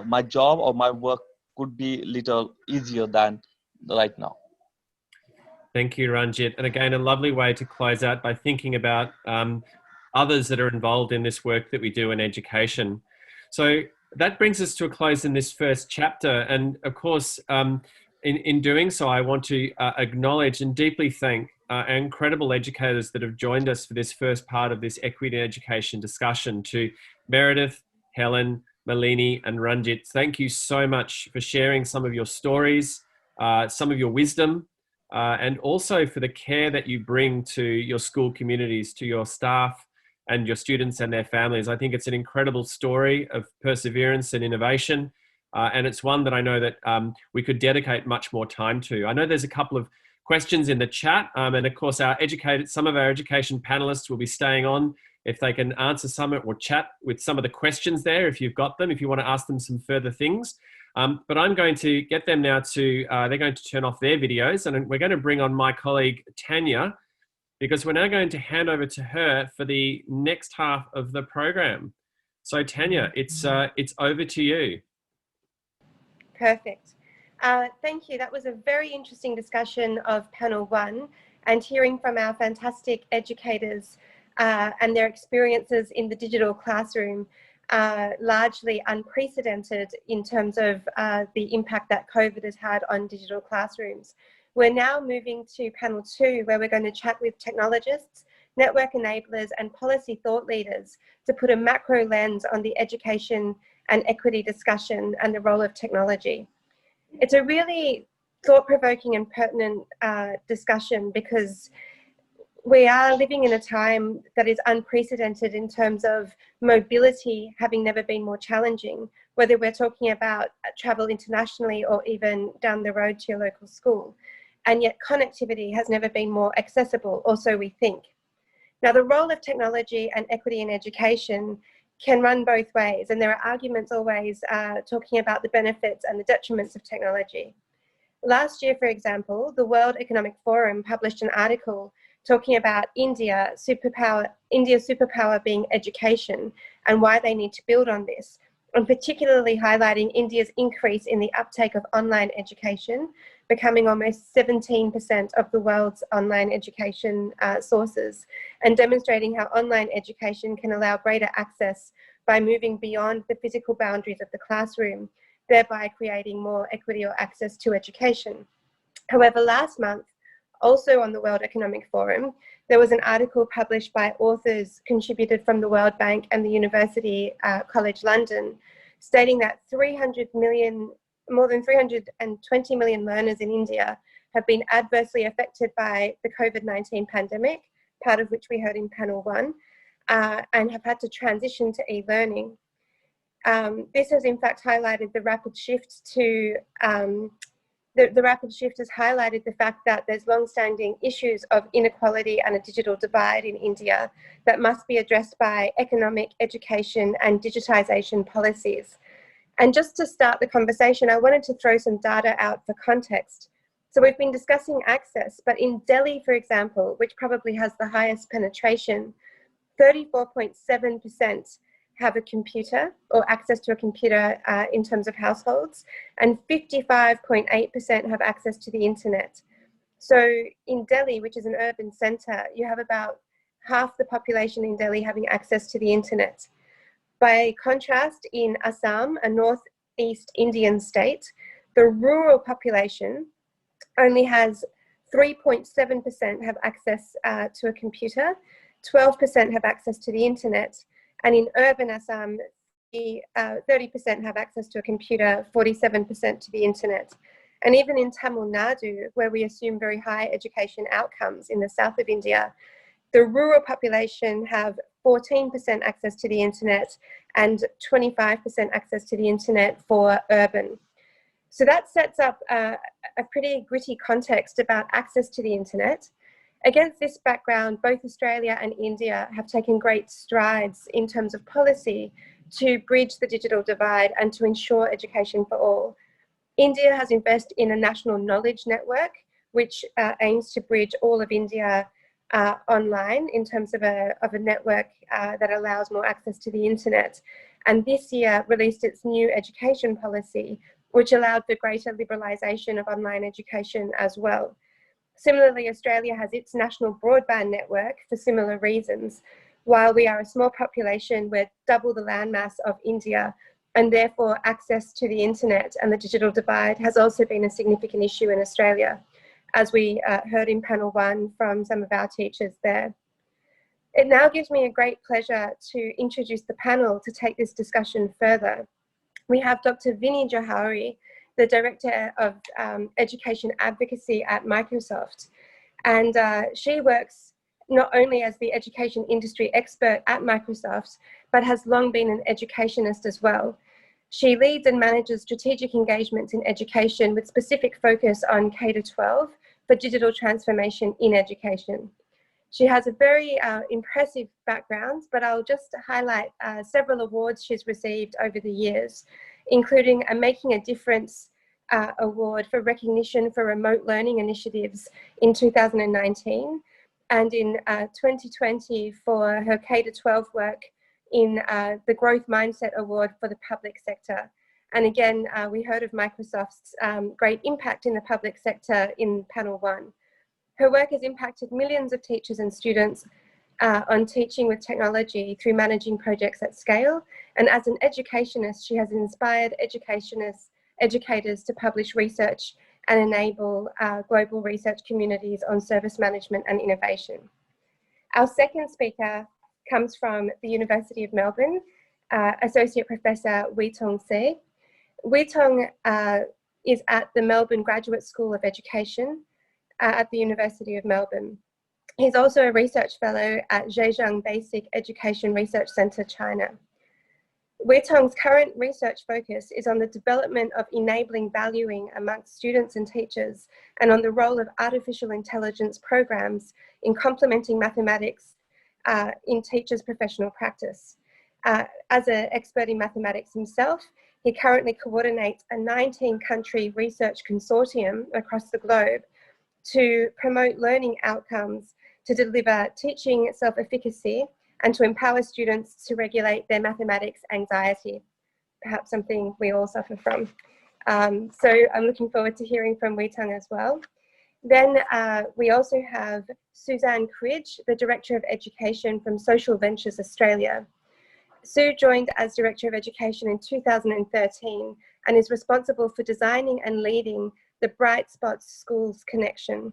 my job or my work could be little easier than right now. Thank you, Ranjit. And again, a lovely way to close out by thinking about others that are involved in this work that we do in education. So that brings us to a close in this first chapter. And of course, in doing so, I want to acknowledge and deeply thank our incredible educators that have joined us for this first part of this equity in education discussion. To Meredith, Helen, Malini, and Ranjit, thank you so much for sharing some of your stories, some of your wisdom, and also for the care that you bring to your school communities, to your staff and your students and their families. I think it's an incredible story of perseverance and innovation. And it's one that I know that we could dedicate much more time to. I know there's a couple of questions in the chat. And of course, some of our education panelists will be staying on if they can answer some or chat with some of the questions there, if you've got them, if you want to ask them some further things. But I'm going to get them now they're going to turn off their videos, and we're going to bring on my colleague, Tanya, because we're now going to hand over to her for the next half of the program. So Tanya, it's over to you. Perfect. Thank you. That was a very interesting discussion of panel one, and hearing from our fantastic educators and their experiences in the digital classroom, largely unprecedented in terms of the impact that COVID has had on digital classrooms. We're now moving to panel two, where we're going to chat with technologists, network enablers, and policy thought leaders to put a macro lens on the education and equity discussion and the role of technology. It's a really thought-provoking and pertinent discussion, because we are living in a time that is unprecedented in terms of mobility having never been more challenging, whether we're talking about travel internationally or even down the road to your local school. And yet connectivity has never been more accessible, or so we think. Now, the role of technology and equity in education can run both ways, and there are arguments always talking about the benefits and the detriments of technology. Last year, for example, the World Economic Forum published an article talking about India's superpower being education and why they need to build on this. and particularly highlighting India's increase in the uptake of online education, becoming almost 17% of the world's online education sources, and demonstrating how online education can allow greater access by moving beyond the physical boundaries of the classroom, thereby creating more equity or access to education. However, last month, also on the World Economic Forum, there was an article published by authors contributed from the World Bank and the University College London, stating that more than 320 million learners in India have been adversely affected by the COVID-19 pandemic, part of which we heard in panel 1, and have had to transition to e-learning. This has in fact highlighted the rapid shift to the rapid shift has highlighted the fact that there's long-standing issues of inequality and a digital divide in India that must be addressed by economic, education and digitisation policies. And just to start the conversation, I wanted to throw some data out for context. So we've been discussing access, but in Delhi, for example, which probably has the highest penetration, 34.7% have a computer or access to a computer in terms of households, and 55.8% have access to the internet. So in Delhi, which is an urban centre, you have about half the population in Delhi having access to the internet. By contrast, in Assam, a northeast Indian state, the rural population only has 3.7% have access to a computer, 12% have access to the internet, and in urban Assam, 30% have access to a computer, 47% to the internet. And even in Tamil Nadu, where we assume very high education outcomes in the south of India, the rural population have 14% access to the internet and 25% access to the internet for urban. So that sets up a pretty gritty context about access to the internet. Against this background, both Australia and India have taken great strides in terms of policy to bridge the digital divide and to ensure education for all. India has invested in a national knowledge network, which aims to bridge all of India online in terms of a network that allows more access to the internet. And this year released its new education policy, which allowed for greater liberalisation of online education as well. Similarly, Australia has its national broadband network for similar reasons. While we are a small population, we're double the landmass of India, and therefore access to the internet and the digital divide has also been a significant issue in Australia, as we heard in panel 1 from some of our teachers there. It now gives me a great pleasure to introduce the panel to take this discussion further. We have Dr. Vinny Johari, the Director of Education Advocacy at Microsoft. And she works not only as the education industry expert at Microsoft, but has long been an educationist as well. She leads and manages strategic engagements in education with specific focus on K-12 for digital transformation in education. She has a very impressive background, but I'll just highlight several awards she's received over the years, including a Making a Difference award for recognition for remote learning initiatives in 2019, and in 2020 for her K-12 work in the Growth Mindset Award for the public sector. And again, we heard of Microsoft's great impact in the public sector in panel 1. Her work has impacted millions of teachers and students on teaching with technology through managing projects at scale. And as an educationist, she has inspired educators to publish research and enable global research communities on service management and innovation. Our second speaker comes from the University of Melbourne, Associate Professor Wee Tong Se. Wee Tong is at the Melbourne Graduate School of Education at the University of Melbourne. He's also a research fellow at Zhejiang Basic Education Research Centre, China. Wee Tong's current research focus is on the development of enabling valuing amongst students and teachers, and on the role of artificial intelligence programs in complementing mathematics in teachers' professional practice. As an expert in mathematics himself, he currently coordinates a 19-country research consortium across the globe to promote learning outcomes, to deliver teaching self-efficacy, and to empower students to regulate their mathematics anxiety. perhaps something we all suffer from. So I'm looking forward to hearing from Wei Tung as well. Then we also have Suzanne Cridge, the Director of Education from Social Ventures Australia. Sue joined as Director of Education in 2013 and is responsible for designing and leading the Bright Spots Schools Connection.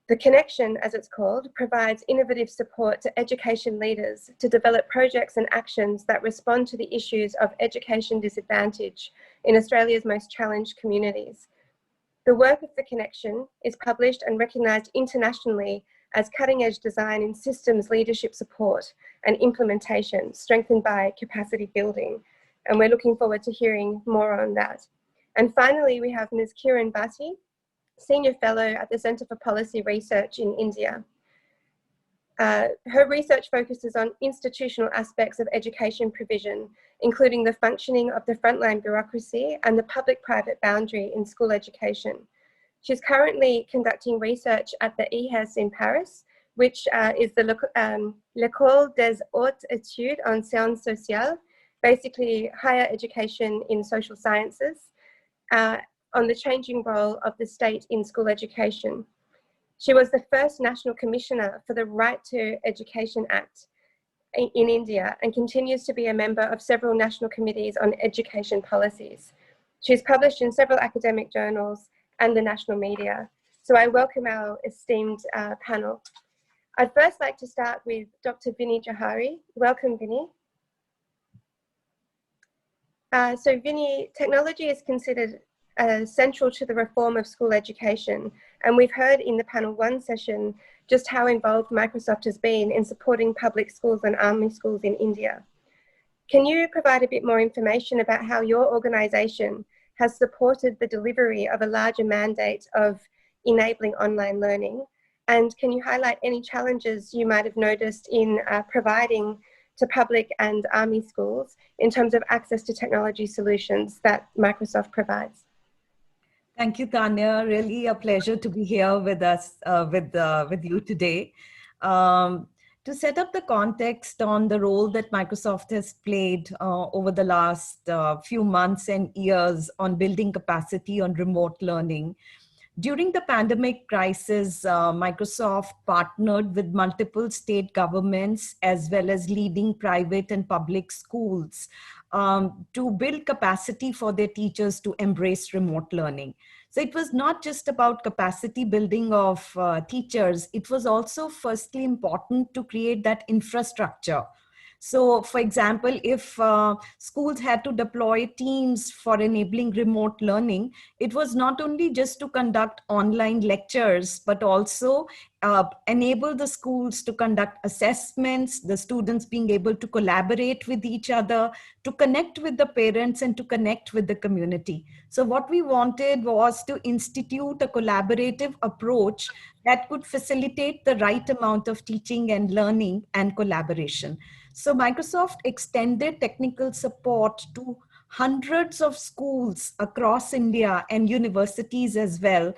The Connection, as it's called, provides innovative support to education leaders to develop projects and actions that respond to the issues of education disadvantage in Australia's most challenged communities. The work of the Connection is published and recognised internationally as cutting-edge design in systems leadership support and implementation, strengthened by capacity building. And we're looking forward to hearing more on that. And finally, we have Ms. Kiran Bhatti, Senior Fellow at the Centre for Policy Research in India. Her research focuses on institutional aspects of education provision, including the functioning of the frontline bureaucracy and the public-private boundary in school education. She's currently conducting research at the EHES in Paris, which is the L'École des Hautes Études en Sciences Sociales, basically higher education in social sciences, on the changing role of the state in school education. She was the first National Commissioner for the Right to Education Act in India and continues to be a member of several national committees on education policies. She's published in several academic journals and the national media. So I welcome our esteemed panel. I'd first like to start with Dr. Vinny Johari. Welcome, Vinny. So Vinny, technology is considered central to the reform of school education. And we've heard in the panel one session just how involved Microsoft has been in supporting public schools and army schools in India. Can you provide a bit more information about how your organisation has supported the delivery of a larger mandate of enabling online learning? And can you highlight any challenges you might have noticed in providing to public and army schools in terms of access to technology solutions that Microsoft provides? Thank you, Tanya. Really a pleasure to be here with us, with you today. To set up the context on the role that Microsoft has played over the last few months and years on building capacity on remote learning. During the pandemic crisis, Microsoft partnered with multiple state governments as well as leading private and public schools to build capacity for their teachers to embrace remote learning. So it was not just about capacity building of teachers, it was also firstly important to create that infrastructure. So for example, if schools had to deploy teams for enabling remote learning, it was not only just to conduct online lectures, but also enable the schools to conduct assessments, the students being able to collaborate with each other, to connect with the parents and to connect with the community. So what we wanted was to institute a collaborative approach that could facilitate the right amount of teaching and learning and collaboration. So Microsoft extended technical support to hundreds of schools across India and universities as well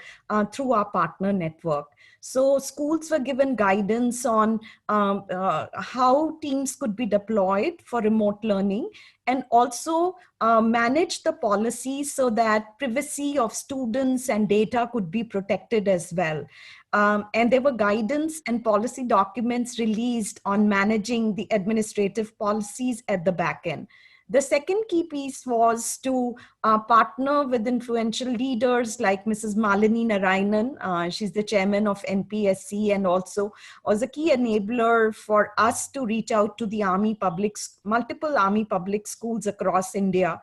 through our partner network. So schools were given guidance on how teams could be deployed for remote learning and also manage the policy so that privacy of students and data could be protected as well. And there were guidance and policy documents released on managing the administrative policies at the back end. The second key piece was to partner with influential leaders like Mrs. Malini Narayanan. She's the chairman of NPSC and also was a key enabler for us to reach out to the multiple Army public schools across India.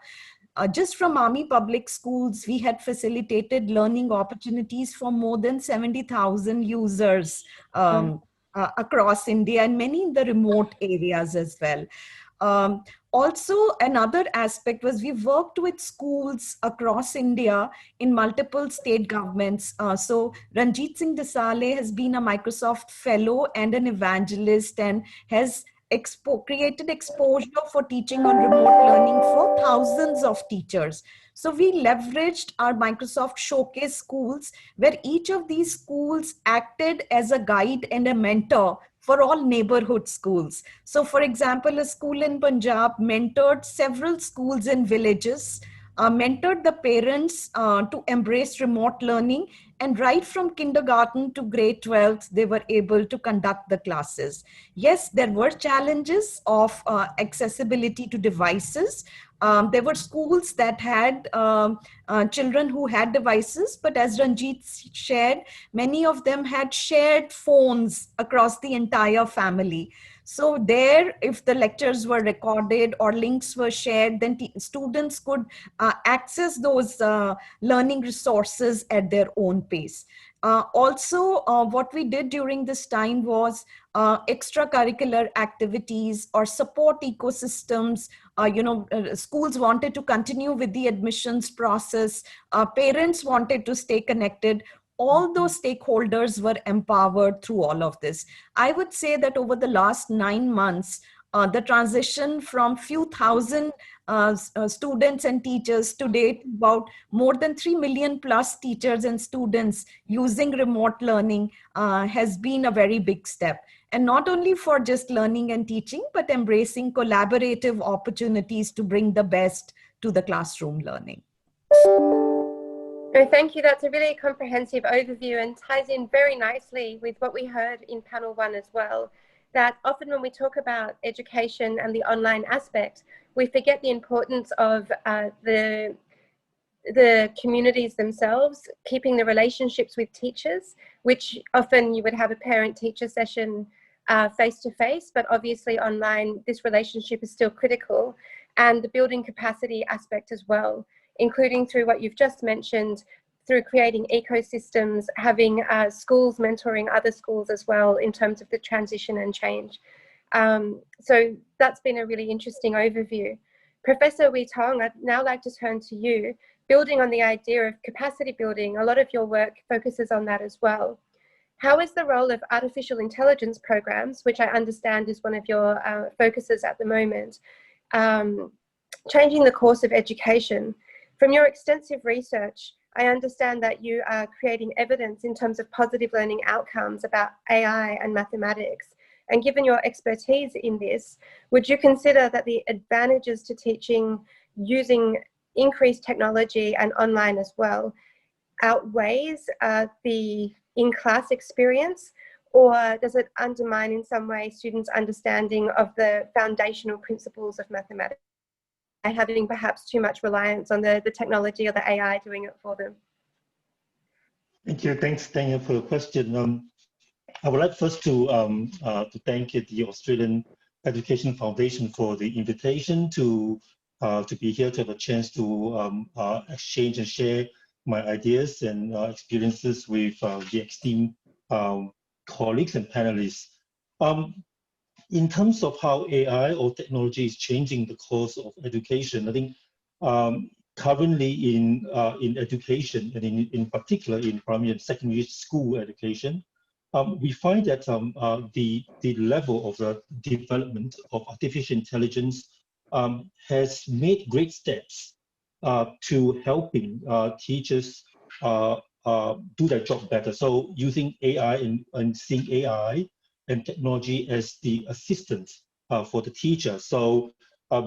Just from Army public schools, we had facilitated learning opportunities for more than 70,000 users across India and many in the remote areas as well. Also, another aspect was we worked with schools across India in multiple state governments. So Ranjit Singh Desale has been a Microsoft fellow and an evangelist and has created exposure for teaching on remote learning for thousands of teachers. So we leveraged our Microsoft Showcase schools, where each of these schools acted as a guide and a mentor for all neighborhood schools. So for example, a school in Punjab mentored several schools in villages, mentored the parents to embrace remote learning, and right from kindergarten to grade 12th, they were able to conduct the classes. Yes, there were challenges of accessibility to devices. There were schools that had children who had devices, but as Ranjit shared, many of them had shared phones across the entire family. So there, if the lectures were recorded or links were shared, then students could access those learning resources at their own pace. Also, what we did during this time was extracurricular activities or support ecosystems. Schools wanted to continue with the admissions process. Parents wanted to stay connected. All those stakeholders were empowered through all of this. I would say that over the last 9 months, the transition from few thousand students and teachers to date, about more than 3 million plus teachers and students using remote learning has been a very big step. And not only for just learning and teaching, but embracing collaborative opportunities to bring the best to the classroom learning. No, thank you. That's a really comprehensive overview and ties in very nicely with what we heard in panel 1 as well, that often when we talk about education and the online aspect, we forget the importance of the communities themselves, keeping the relationships with teachers, which often you would have a parent-teacher session face-to-face, but obviously online, this relationship is still critical, and the building capacity aspect as well, including through what you've just mentioned, through creating ecosystems, having schools mentoring other schools as well in terms of the transition and change. So that's been a really interesting overview. Professor Wee Tong, I'd now like to turn to you. Building on the idea of capacity building, a lot of your work focuses on that as well. How is the role of artificial intelligence programs, which I understand is one of your focuses at the moment, changing the course of education? From your extensive research, I understand that you are creating evidence in terms of positive learning outcomes about AI and mathematics. And given your expertise in this, would you consider that the advantages to teaching using increased technology and online as well outweighs the in-class experience, or does it undermine in some way students' understanding of the foundational principles of mathematics, having perhaps too much reliance on the technology or the AI doing it for them? Thank you. Thanks, Daniel, for the question. I would like first to thank the Australian Education Foundation for the invitation to be here, to have a chance to exchange and share my ideas and experiences with the esteemed colleagues and panelists. In terms of how AI or technology is changing the course of education, I think currently in education, and in particular in primary and secondary school education, we find that the level of the development of artificial intelligence has made great steps to helping teachers do their job better. So using AI and seeing AI and technology as the assistant for the teacher. So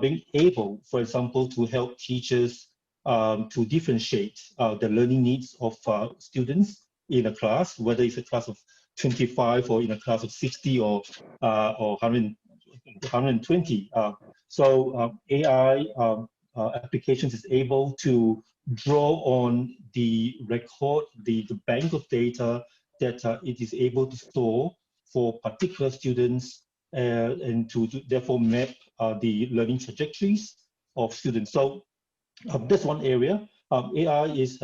being able, for example, to help teachers to differentiate the learning needs of students in a class, whether it's a class of 25 or in a class of 60 or 120. So AI applications is able to draw on the record, the bank of data that it is able to store for particular students and to therefore map the learning trajectories of students. So that's one area. AI has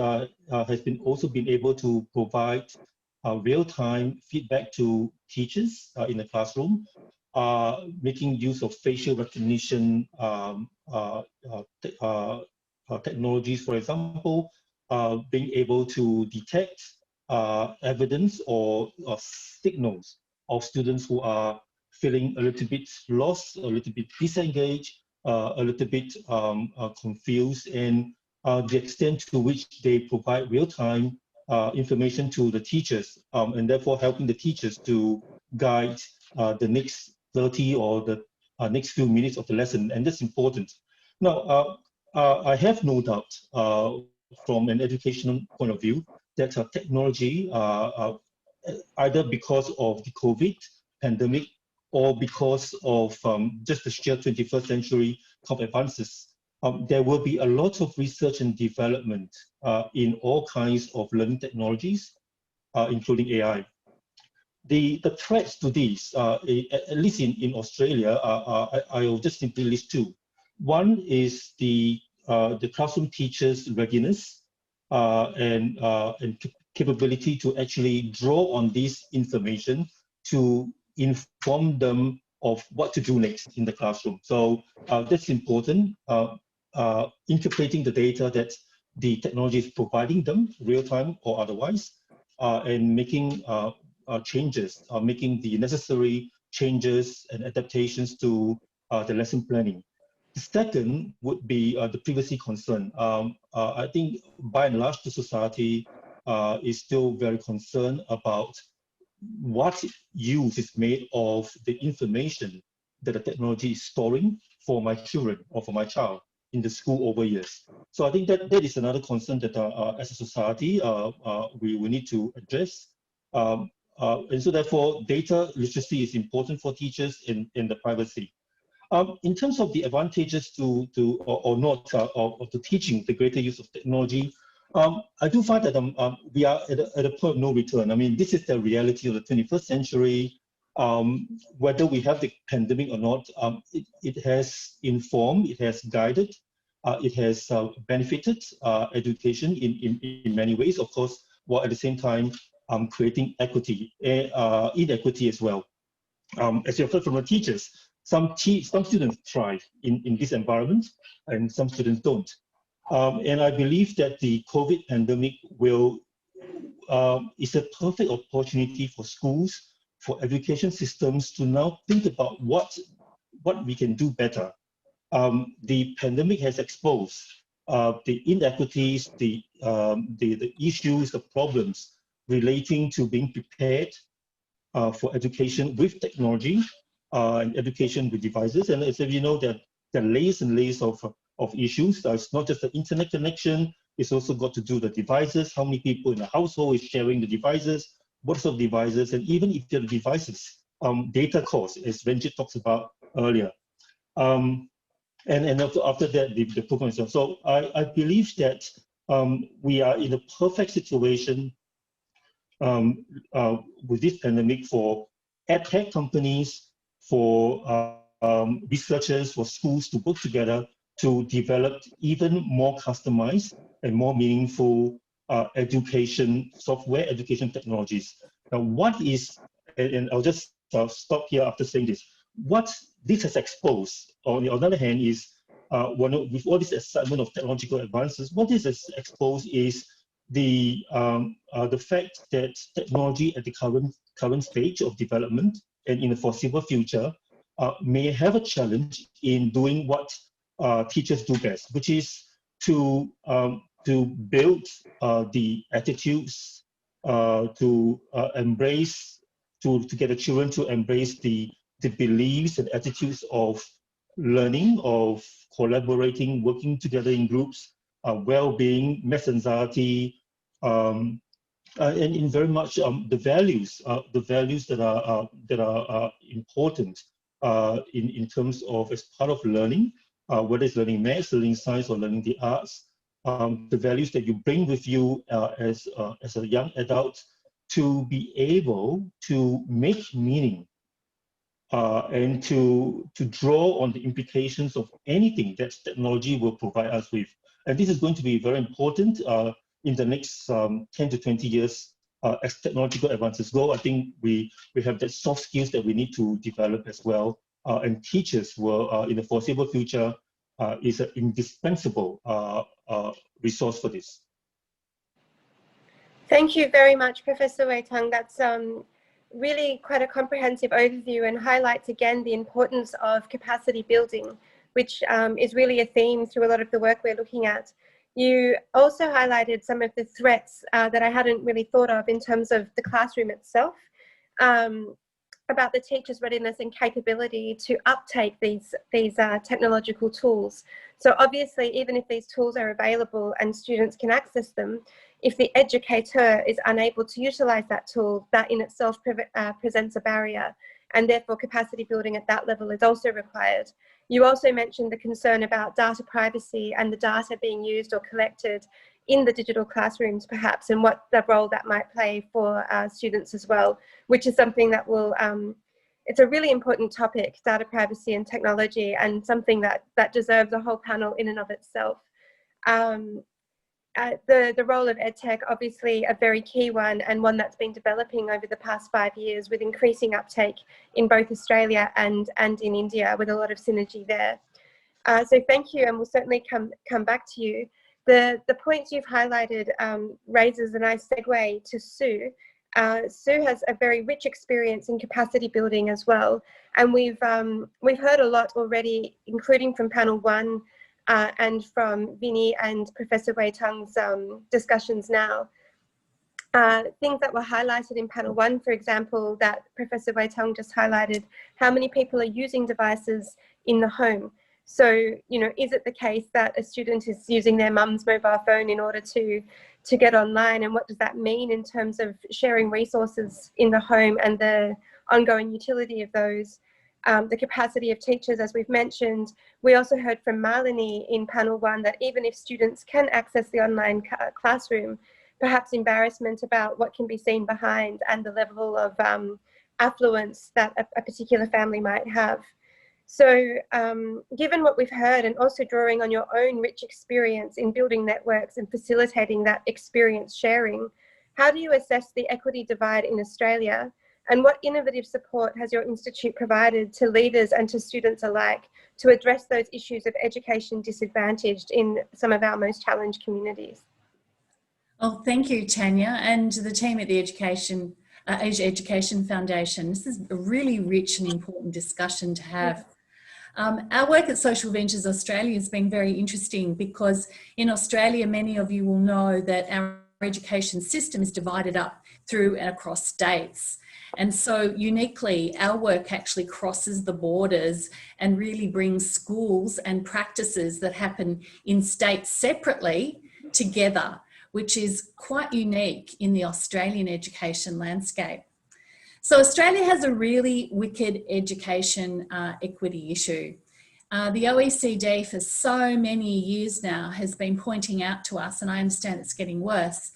also been able to provide real-time feedback to teachers in the classroom, making use of facial recognition technologies, for example, being able to detect evidence or signals of students who are feeling a little bit lost, a little bit disengaged, a little bit confused, and the extent to which they provide real-time information to the teachers, and therefore helping the teachers to guide the next 30 or the next few minutes of the lesson, and that's important. Now, I have no doubt from an educational point of view that technology, either because of the COVID pandemic or because of just the sheer 21st century of advances, there will be a lot of research and development in all kinds of learning technologies, including AI. The threats to these, at least in Australia, I will just simply list two. One is the classroom teachers' readiness and capability to actually draw on this information to inform them of what to do next in the classroom. So that's important. Interpreting the data that the technology is providing them, real time or otherwise, and making changes, making the necessary changes and adaptations to the lesson planning. The second would be the privacy concern. I think by and large, the society is still very concerned about what use is made of the information that the technology is storing for my children or for my child in the school over years. So I think that is another concern that as a society, we need to address. And so therefore, data literacy is important for teachers in the privacy. In terms of the advantages to teaching the greater use of technology, I do find that we are at a point of no return. I mean, this is the reality of the 21st century. Whether we have the pandemic or not, it has informed, it has guided, it has benefited education in many ways, of course, while at the same time creating inequity as well. As you've heard from the teachers, some students thrive in this environment and some students don't. And I believe that the COVID pandemic is a perfect opportunity for schools, for education systems to now think about what we can do better. The pandemic has exposed the inequities, the issues, the problems relating to being prepared for education with technology and education with devices. And as you know, there are layers and layers of issues. It's not just the internet connection, it's also got to do with the devices, how many people in the household is sharing the devices, what sort of devices, and even if they're devices, data costs, as Ranjit talks about earlier. And after that, the program itself. So I believe that we are in a perfect situation with this pandemic for edtech companies, for researchers, for schools to work together to develop even more customized and more meaningful education software, education technologies. Now, what is, and I'll just stop here after saying this, what this has exposed, on the other hand, is with all this excitement of technological advances, what this has exposed is the fact that technology at the current stage of development and in the foreseeable future may have a challenge in doing what teachers do best, which is to build the attitudes, to embrace, to get the children to embrace the beliefs and attitudes of learning, of collaborating, working together in groups, well-being, mass anxiety, and in very much the values that are important in terms of as part of learning, whether it's learning maths, learning science, or learning the arts, the values that you bring with you as a young adult to be able to make meaning and to draw on the implications of anything that technology will provide us with. And this is going to be very important in the next 10 to 20 years as technological advances go. I think we have that soft skills that we need to develop as well. And teachers will, in the foreseeable future, is an indispensable resource for this. Thank you very much, Professor Wei Tung. That's really quite a comprehensive overview and highlights again the importance of capacity building, which is really a theme through a lot of the work we're looking at. You also highlighted some of the threats that I hadn't really thought of in terms of the classroom itself. about the teacher's readiness and capability to uptake these technological tools. So obviously, even if these tools are available and students can access them, if the educator is unable to utilise that tool, that in itself presents a barrier, and therefore capacity building at that level is also required. You also mentioned the concern about data privacy and the data being used or collected in the digital classrooms perhaps, and what the role that might play for students as well, which is something that will, it's a really important topic, data privacy and technology, and something that deserves a whole panel in and of itself. The role of EdTech, obviously a very key one, and one that's been developing over the past 5 years with increasing uptake in both Australia and in India, with a lot of synergy there. So thank you, and we'll certainly come back to you. The points you've highlighted raises a nice segue to Sue. Sue has a very rich experience in capacity building as well, and we've heard a lot already, including from panel 1 and from Vinny and Professor Wei Tung's discussions now. Things that were highlighted in panel 1, for example, that Professor Wei Tung just highlighted, how many people are using devices in the home. So, you know, is it the case that a student is using their mum's mobile phone in order to get online, and what does that mean in terms of sharing resources in the home and the ongoing utility of those? The capacity of teachers, as we've mentioned. We also heard from Malini in panel 1 that even if students can access the online classroom, perhaps embarrassment about what can be seen behind and the level of affluence that a particular family might have. So given what we've heard, and also drawing on your own rich experience in building networks and facilitating that experience sharing, how do you assess the equity divide in Australia? And what innovative support has your institute provided to leaders and to students alike to address those issues of education disadvantaged in some of our most challenged communities? Oh, thank you, Tanya, and the team at the Asia Education Foundation. This is a really rich and important discussion to have. Our work at Social Ventures Australia has been very interesting because in Australia, many of you will know that our education system is divided up through and across states. And so uniquely, our work actually crosses the borders and really brings schools and practices that happen in states separately together, which is quite unique in the Australian education landscape. So Australia has a really wicked education equity issue. The OECD for so many years now has been pointing out to us, and I understand it's getting worse,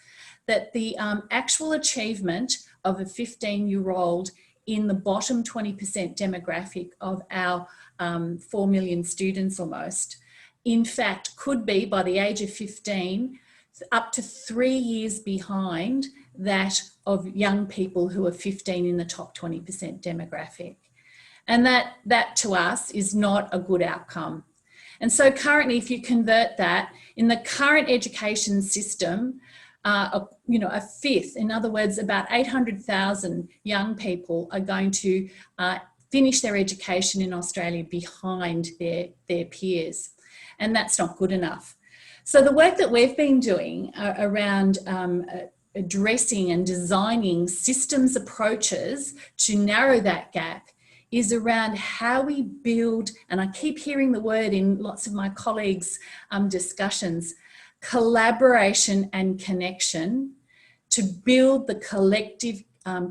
that the actual achievement of a 15-year-old in the bottom 20% demographic of our 4 million students almost, in fact, could be by the age of 15, up to 3 years behind that of young people who are 15 in the top 20% demographic. And that to us is not a good outcome. And so currently, if you convert that, in the current education system, a fifth, in other words, about 800,000 young people are going to finish their education in Australia behind their peers. And that's not good enough. So the work that we've been doing around addressing and designing systems approaches to narrow that gap is around how we build, and I keep hearing the word in lots of my colleagues' discussions, collaboration and connection to build the collective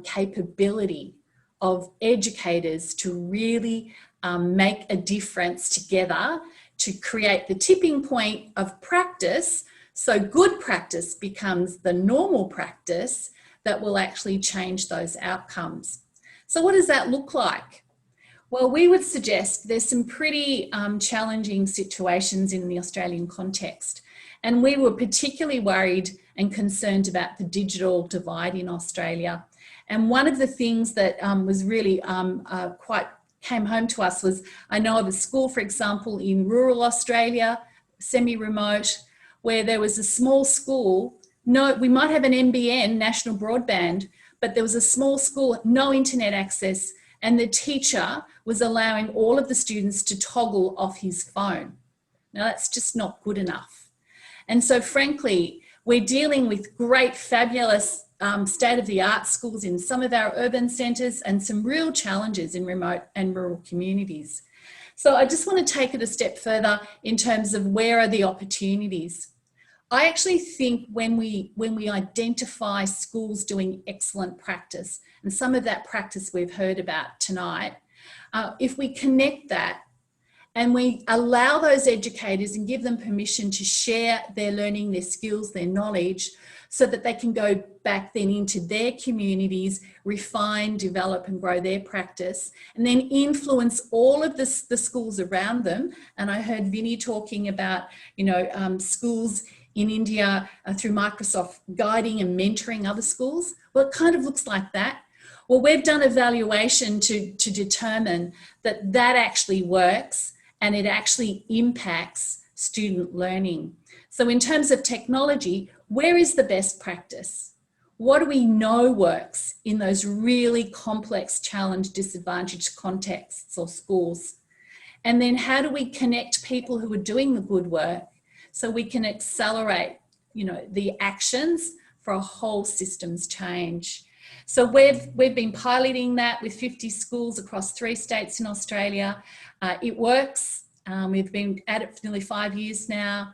capability of educators to really make a difference together to create the tipping point of practice, so good practice becomes the normal practice that will actually change those outcomes. So what does that look like? Well, we would suggest there's some pretty challenging situations in the Australian context. And we were particularly worried and concerned about the digital divide in Australia. And one of the things that was really quite came home to us was, I know of a school, for example, in rural Australia, semi-remote, where there was a small school. No, we might have an NBN, national broadband, but there was a small school, no internet access, and the teacher was allowing all of the students to toggle off his phone. Now that's just not good enough. And so frankly, we're dealing with great, fabulous state-of-the-art schools in some of our urban centres and some real challenges in remote and rural communities. So I just want to take it a step further in terms of where are the opportunities. I actually think when we identify schools doing excellent practice, and some of that practice we've heard about tonight, if we connect that and we allow those educators and give them permission to share their learning, their skills, their knowledge, so that they can go back then into their communities, refine, develop and grow their practice, and then influence all of the schools around them. And I heard Vinny talking about, schools in India through Microsoft guiding and mentoring other schools. Well, it kind of looks like that. Well, we've done evaluation to determine that that actually works and it actually impacts student learning. So in terms of technology, where is the best practice? What do we know works in those really complex, challenged, disadvantaged contexts or schools? And then how do we connect people who are doing the good work so we can accelerate, the actions for a whole systems change? So we've been piloting that with 50 schools across 3 states in Australia. It works. We've been at it for nearly 5 years now.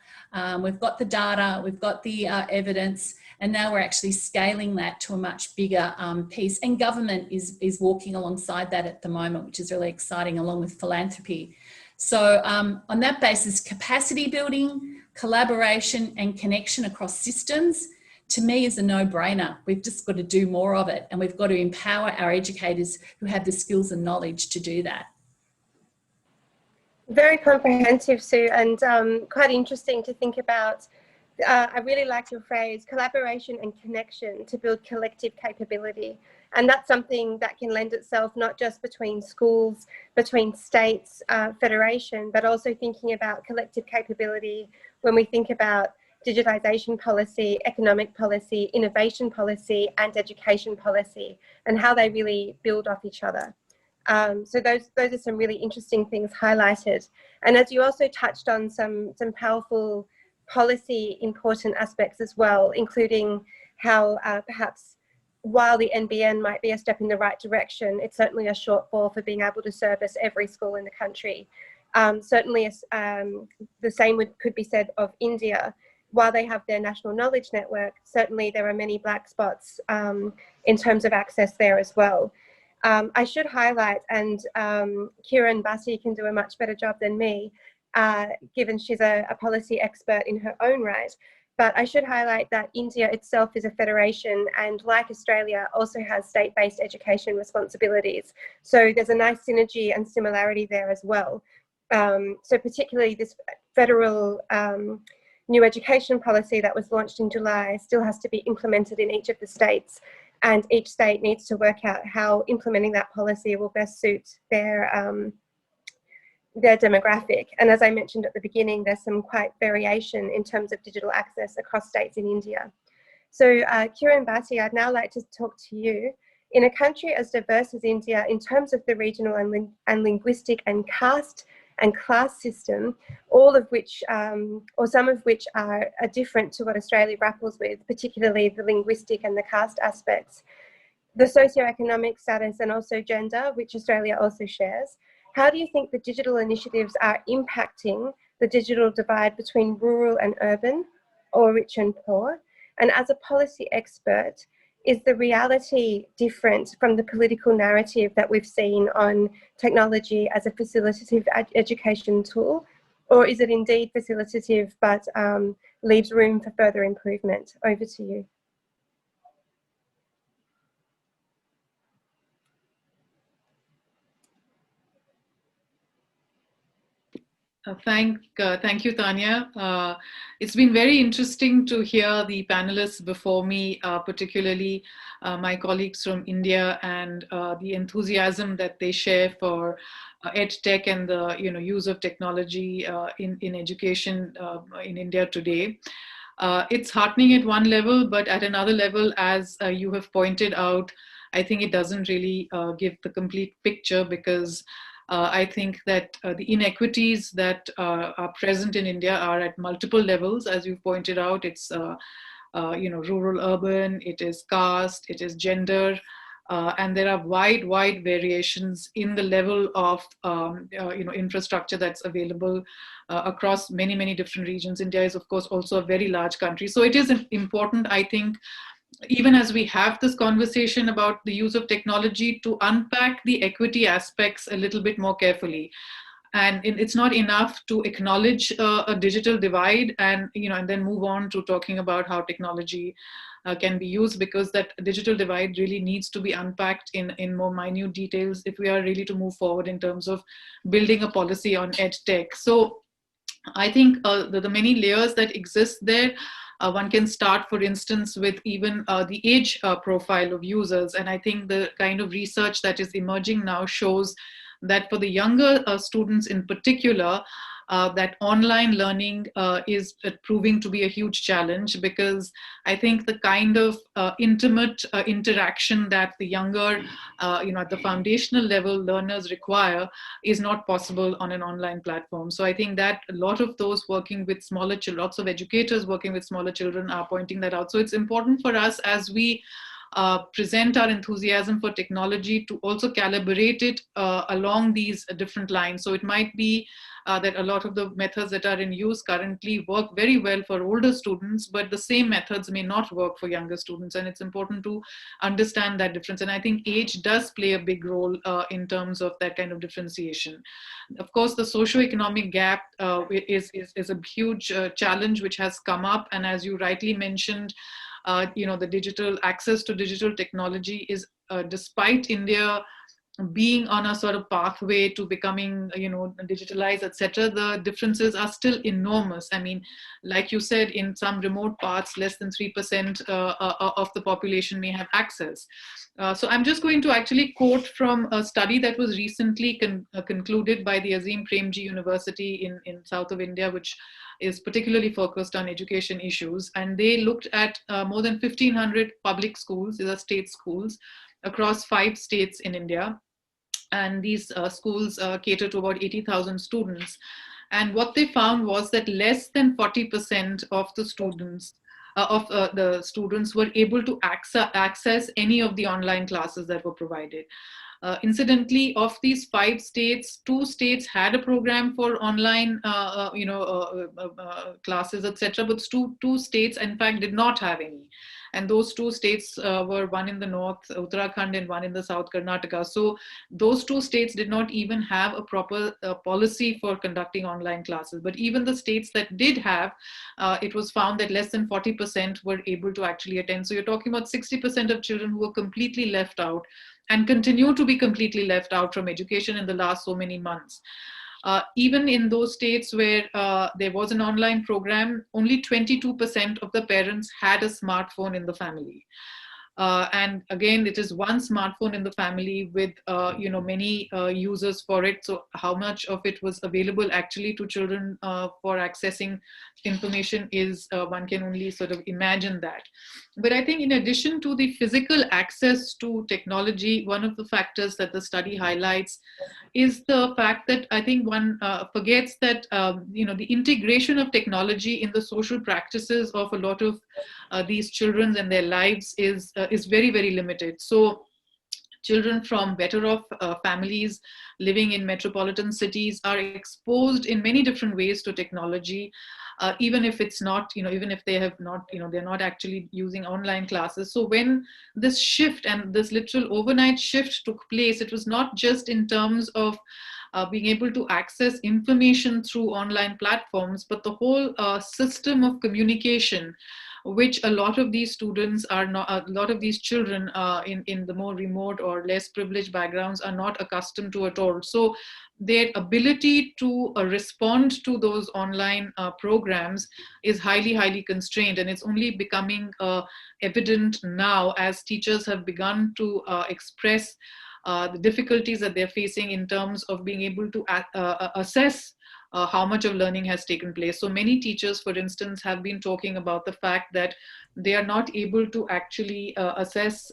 We've got the data, we've got the evidence, and now we're actually scaling that to a much bigger piece. And government is walking alongside that at the moment, which is really exciting, along with philanthropy. So on that basis, capacity building, collaboration and connection across systems, to me, is a no-brainer. We've just got to do more of it, and we've got to empower our educators who have the skills and knowledge to do that. Very comprehensive, Sue, and quite interesting to think about. I really like your phrase, collaboration and connection to build collective capability. And that's something that can lend itself not just between schools, between states, federation, but also thinking about collective capability when we think about digitisation policy, economic policy, innovation policy, and education policy, and how they really build off each other. So those are some really interesting things highlighted. And as you also touched on some powerful policy important aspects as well, including how perhaps while the NBN might be a step in the right direction, it's certainly a shortfall for being able to service every school in the country. Certainly the same could be said of India. While they have their national knowledge network, certainly there are many black spots in terms of access there as well. I should highlight, and Kiran Bhatti can do a much better job than me, given she's a policy expert in her own right, but I should highlight that India itself is a federation and, like Australia, also has state-based education responsibilities. So there's a nice synergy and similarity there as well. So particularly this federal new education policy that was launched in July still has to be implemented in each of the states, and each state needs to work out how implementing that policy will best suit their demographic. And as I mentioned at the beginning, there's some quite variation in terms of digital access across states in India. So Kiran Bhatti, I'd now like to talk to you. In a country as diverse as India, in terms of the regional and linguistic and caste and class system, all of which, or some of which are different to what Australia grapples with, particularly the linguistic and the caste aspects, the socioeconomic status and also gender, which Australia also shares. How do you think the digital initiatives are impacting the digital divide between rural and urban, or rich and poor? And as a policy expert, is the reality different from the political narrative that we've seen on technology as a facilitative education tool? Or is it indeed facilitative but leaves room for further improvement? Over to you. Thank you, Tanya. It's been very interesting to hear the panelists before me, particularly my colleagues from India, and the enthusiasm that they share for EdTech and the use of technology in education in India today. It's heartening at one level, but at another level, as you have pointed out, I think it doesn't really give the complete picture, because I think that the inequities that are present in India are at multiple levels. As you pointed out, it's rural, urban, it is caste, it is gender, and there are wide variations in the level of infrastructure that's available across many different regions. India is, of course, also a very large country. So it is important, I think, even as we have this conversation about the use of technology, to unpack the equity aspects a little bit more carefully. And it's not enough to acknowledge a digital divide and then move on to talking about how technology can be used, because that digital divide really needs to be unpacked in more minute details if we are really to move forward in terms of building a policy on EdTech. So I think the many layers that exist there, one can start, for instance, with even the age profile of users. And I think the kind of research that is emerging now shows that for the younger students in particular, that online learning is proving to be a huge challenge, because I think the kind of intimate interaction that the younger, at the foundational level learners require is not possible on an online platform. So I think that a lot of those working with smaller children, lots of educators working with smaller children are pointing that out. So it's important for us, as we present our enthusiasm for technology, to also calibrate it along these different lines. So it might be that a lot of the methods that are in use currently work very well for older students, but the same methods may not work for younger students. And it's important to understand that difference. And I think age does play a big role in terms of that kind of differentiation. Of course, the socioeconomic gap is a huge challenge which has come up. And as you rightly mentioned, the digital access to digital technology is, despite India being on a sort of pathway to becoming, digitalized, etc., the differences are still enormous. I mean, like you said, in some remote parts, less than 3% of the population may have access. So I'm just going to actually quote from a study that was recently concluded by the Azim Premji University in south of India, which is particularly focused on education issues. And they looked at more than 1,500 public schools, these are state schools, across 5 states in India. And these schools cater to about 80,000 students. And what they found was that less than 40% of the students were able to access any of the online classes that were provided. Incidentally, of these 5 states, 2 states had a program for online classes, etc., but 2 states, in fact, did not have any. And those 2 states were one in the north, Uttarakhand, and one in the south, Karnataka. So those 2 states did not even have a proper policy for conducting online classes. But even the states that did have, it was found that less than 40% were able to actually attend. So you're talking about 60% of children who were completely left out and continue to be completely left out from education in the last so many months. Even in those states where there was an online program, only 22% of the parents had a smartphone in the family. And again, it is one smartphone in the family with many users for it. So how much of it was available actually to children for accessing information is, one can only sort of imagine that. But I think in addition to the physical access to technology, one of the factors that the study highlights is the fact that I think one forgets that the integration of technology in the social practices of a lot of these children and their lives is very, very limited. So children from better off families living in metropolitan cities are exposed in many different ways to technology, even if it's not, even if they have not, they're not actually using online classes. So when this shift and this literal overnight shift took place, it was not just in terms of being able to access information through online platforms, but the whole system of communication, which a lot of these students are not, a lot of these children in the more remote or less privileged backgrounds are not accustomed to at all. So their ability to respond to those online programs is highly, highly constrained. And it's only becoming evident now as teachers have begun to express the difficulties that they're facing in terms of being able to assess how much of learning has taken place. So many teachers, for instance, have been talking about the fact that they are not able to actually assess,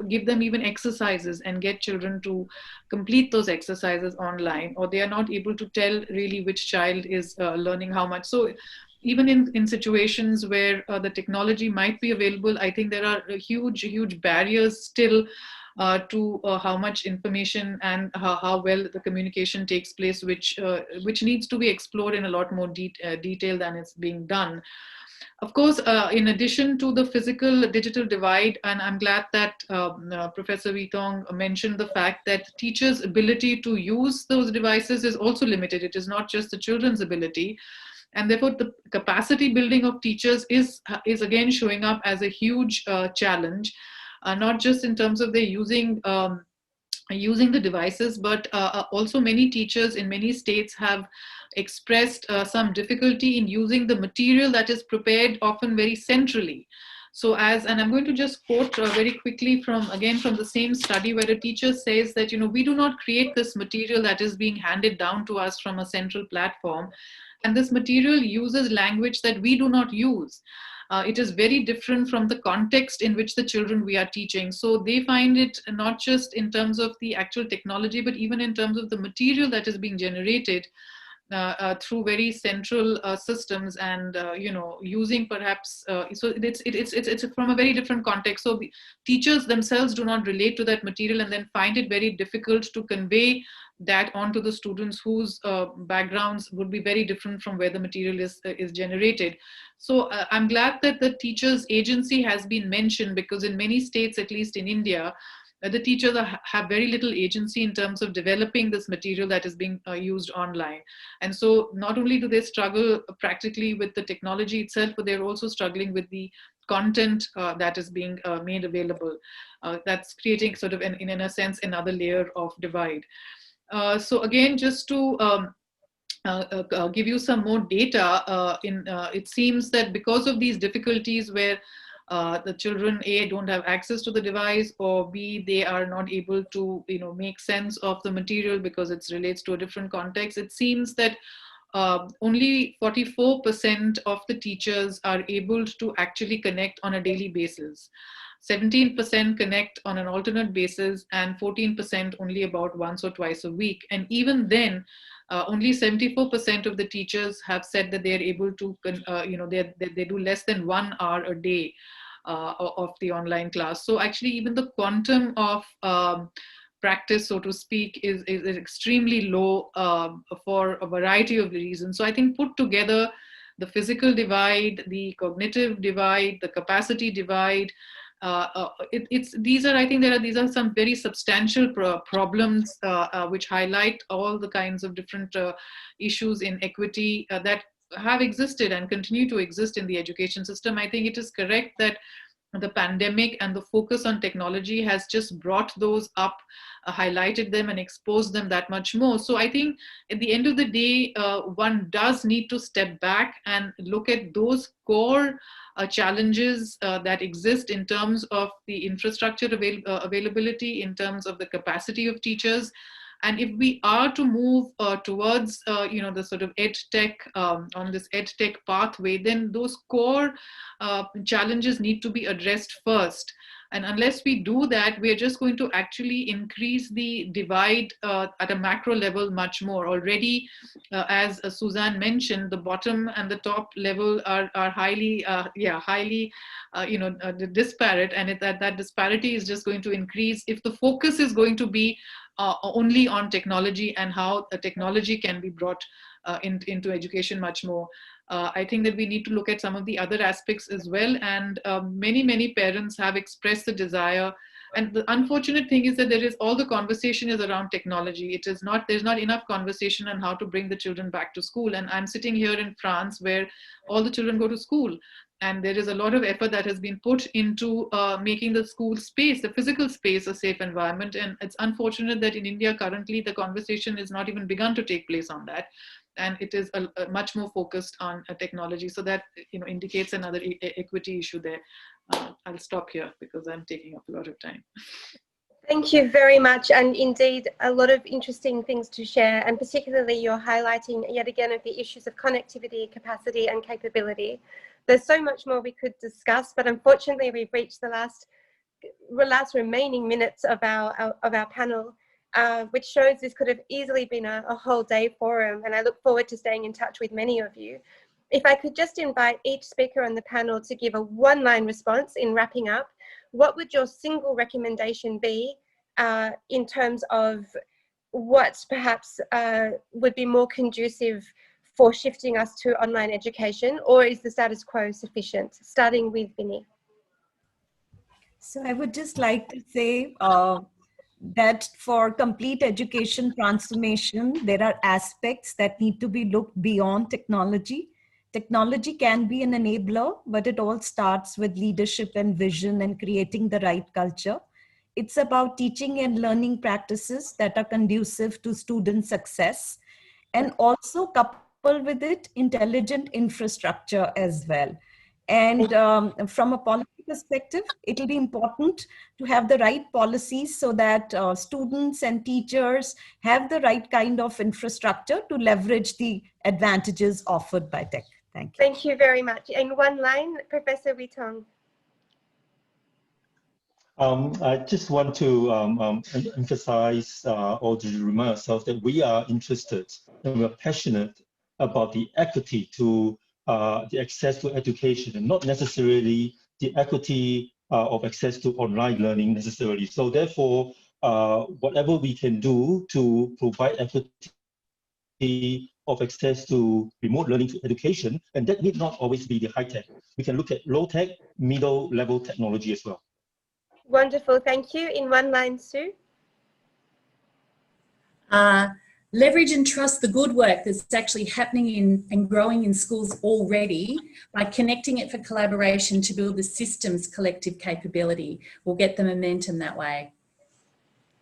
give them even exercises and get children to complete those exercises online, or they are not able to tell really which child is learning how much. So even in situations where the technology might be available, I think there are huge barriers still to how much information and how well the communication takes place, which needs to be explored in a lot more detail than it's being done. Of course, in addition to the physical digital divide, and I'm glad that Professor Witong mentioned the fact that teachers' ability to use those devices is also limited. It is not just the children's ability. And therefore, the capacity building of teachers is again showing up as a huge challenge, not just in terms of their using the devices, but also many teachers in many states have expressed some difficulty in using the material that is prepared often very centrally. So and I'm going to just quote very quickly from the same study, where a teacher says that, we do not create this material that is being handed down to us from a central platform. And this material uses language that we do not use. It is very different from the context in which the children we are teaching. So they find it not just in terms of the actual technology, but even in terms of the material that is being generated through very central systems, and using perhaps so it's from a very different context. So the teachers themselves do not relate to that material, and then find it very difficult to convey that onto the students whose backgrounds would be very different from where the material is generated. So I'm glad that the teachers' agency has been mentioned, because in many states, at least in India, the teachers have very little agency in terms of developing this material that is being used online. And so not only do they struggle practically with the technology itself, but they're also struggling with the content that is being made available. That's creating sort of, in a sense, another layer of divide. So again, just to give you some more data, it seems that because of these difficulties where the children, A, don't have access to the device, or B, they are not able to make sense of the material because it relates to a different context, it seems that only 44% of the teachers are able to actually connect on a daily basis. 17% connect on an alternate basis, and 14% only about once or twice a week. And even then, only 74% of the teachers have said that they're able to, they do less than 1 hour a day of the online class. So actually, even the quantum of practice, so to speak, is extremely low for a variety of reasons. So I think put together, the physical divide, the cognitive divide, the capacity divide, these are some very substantial problems which highlight all the kinds of different issues in equity that have existed and continue to exist in the education system. I think it is correct that the pandemic and the focus on technology has just brought those up, highlighted them, and exposed them that much more. So I think at the end of the day, one does need to step back and look at those core challenges that exist in terms of the infrastructure availability, in terms of the capacity of teachers. And if we are to move towards, the sort of EdTech, on this EdTech pathway, then those core challenges need to be addressed first. And unless we do that, we are just going to actually increase the divide at a macro level much more. Already, as Suzanne mentioned, the bottom and the top level are highly disparate, and that disparity is just going to increase if the focus is going to be only on technology and how the technology can be brought into education much more. I think that we need to look at some of the other aspects as well. And many parents have expressed the desire. And the unfortunate thing is that all the conversation is around technology. There's not enough conversation on how to bring the children back to school. And I'm sitting here in France, where all the children go to school. And there is a lot of effort that has been put into making the school space, the physical space, a safe environment. And it's unfortunate that in India currently, the conversation is not even begun to take place on that. And it is a much more focused on technology. So that indicates another equity issue there. I'll stop here because I'm taking up a lot of time. Thank you very much. And indeed, a lot of interesting things to share. And particularly, you're highlighting yet again of the issues of connectivity, capacity, and capability. There's so much more we could discuss, but unfortunately, we've reached the last remaining minutes of our panel. Which shows this could have easily been a whole day forum, and I look forward to staying in touch with many of you. if I could just invite each speaker on the panel to give a one-line response in wrapping up, what would your single recommendation be in terms of what perhaps would be more conducive for shifting us to online education, or is the status quo sufficient? Starting with Vinny. So I would just like to say that for complete education transformation, there are aspects that need to be looked beyond technology. Technology can be an enabler, but it all starts with leadership and vision and creating the right culture. It's about teaching and learning practices that are conducive to student success, and also couple with it intelligent infrastructure as well. And from a policy perspective, it will be important to have the right policies so that students and teachers have the right kind of infrastructure to leverage the advantages offered by tech. Thank you. Thank you very much. In one line, Professor Witong. I just want to emphasize or to remind ourselves that we are interested and we're passionate about the equity to the access to education, and not necessarily the equity of access to online learning necessarily. So therefore, whatever we can do to provide equity of access to remote learning to education, and that need not always be the high tech. We can look at low tech, middle level technology as well. Wonderful, thank you. In one line, Sue. Leverage and trust the good work that's actually happening in and growing in schools already by connecting it for collaboration to build the system's collective capability. We'll get the momentum that way.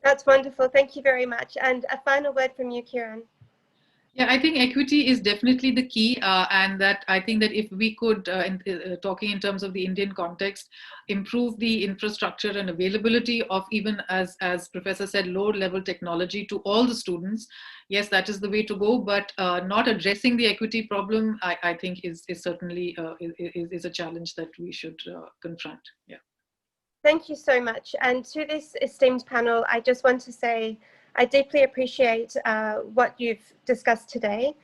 That's wonderful. Thank you very much. And a final word from you, Kiran. Yeah, I think equity is definitely the key, and that I think that if we could, talking in terms of the Indian context, improve the infrastructure and availability of, even as Professor said, low-level technology to all the students, yes, that is the way to go. But not addressing the equity problem, I think, is certainly is a challenge that we should confront. Yeah. Thank you so much. And to this esteemed panel, I just want to say, I deeply appreciate what you've discussed today.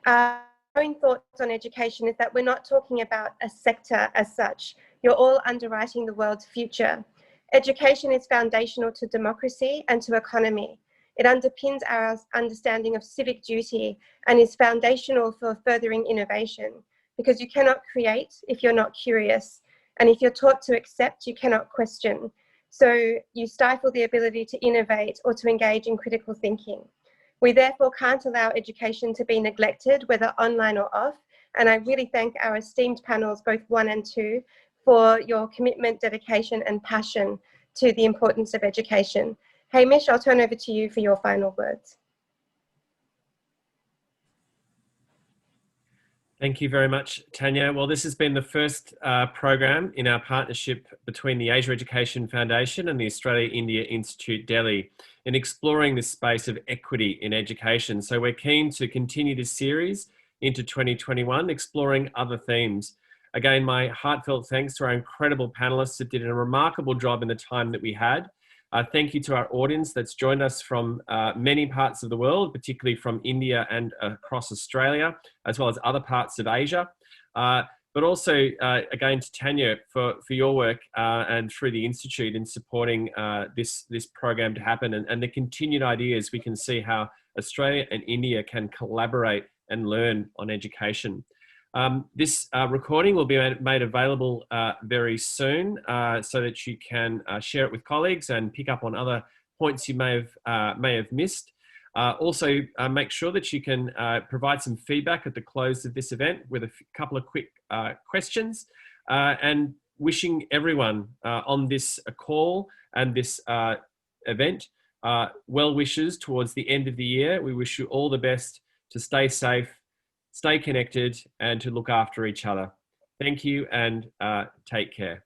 My own thoughts on education is that we're not talking about a sector as such. You're all underwriting the world's future. Education is foundational to democracy and to economy. It underpins our understanding of civic duty and is foundational for furthering innovation, because you cannot create if you're not curious. And if you're taught to accept, you cannot question. So you stifle the ability to innovate or to engage in critical thinking. We therefore can't allow education to be neglected, whether online or off. And I really thank our esteemed panels, both 1 and 2, for your commitment, dedication, and passion to the importance of education. Hamish, I'll turn over to you for your final words. Thank you very much, Tanya. Well, this has been the first program in our partnership between the Asia Education Foundation and the Australia-India Institute, Delhi, in exploring this space of equity in education. So we're keen to continue this series into 2021, exploring other themes. Again, my heartfelt thanks to our incredible panelists that did a remarkable job in the time that we had. Thank you to our audience that's joined us from many parts of the world, particularly from India and across Australia, as well as other parts of Asia. But also, again, to Tanya for your work and through the Institute in supporting this program to happen, and the continued ideas. We can see how Australia and India can collaborate and learn on education. This recording will be made available very soon so that you can share it with colleagues and pick up on other points you may have missed. Also, make sure that you can provide some feedback at the close of this event with a couple of quick questions, and wishing everyone on this call and this event well wishes towards the end of the year. We wish you all the best to stay safe, stay connected, and to look after each other. Thank you, and take care.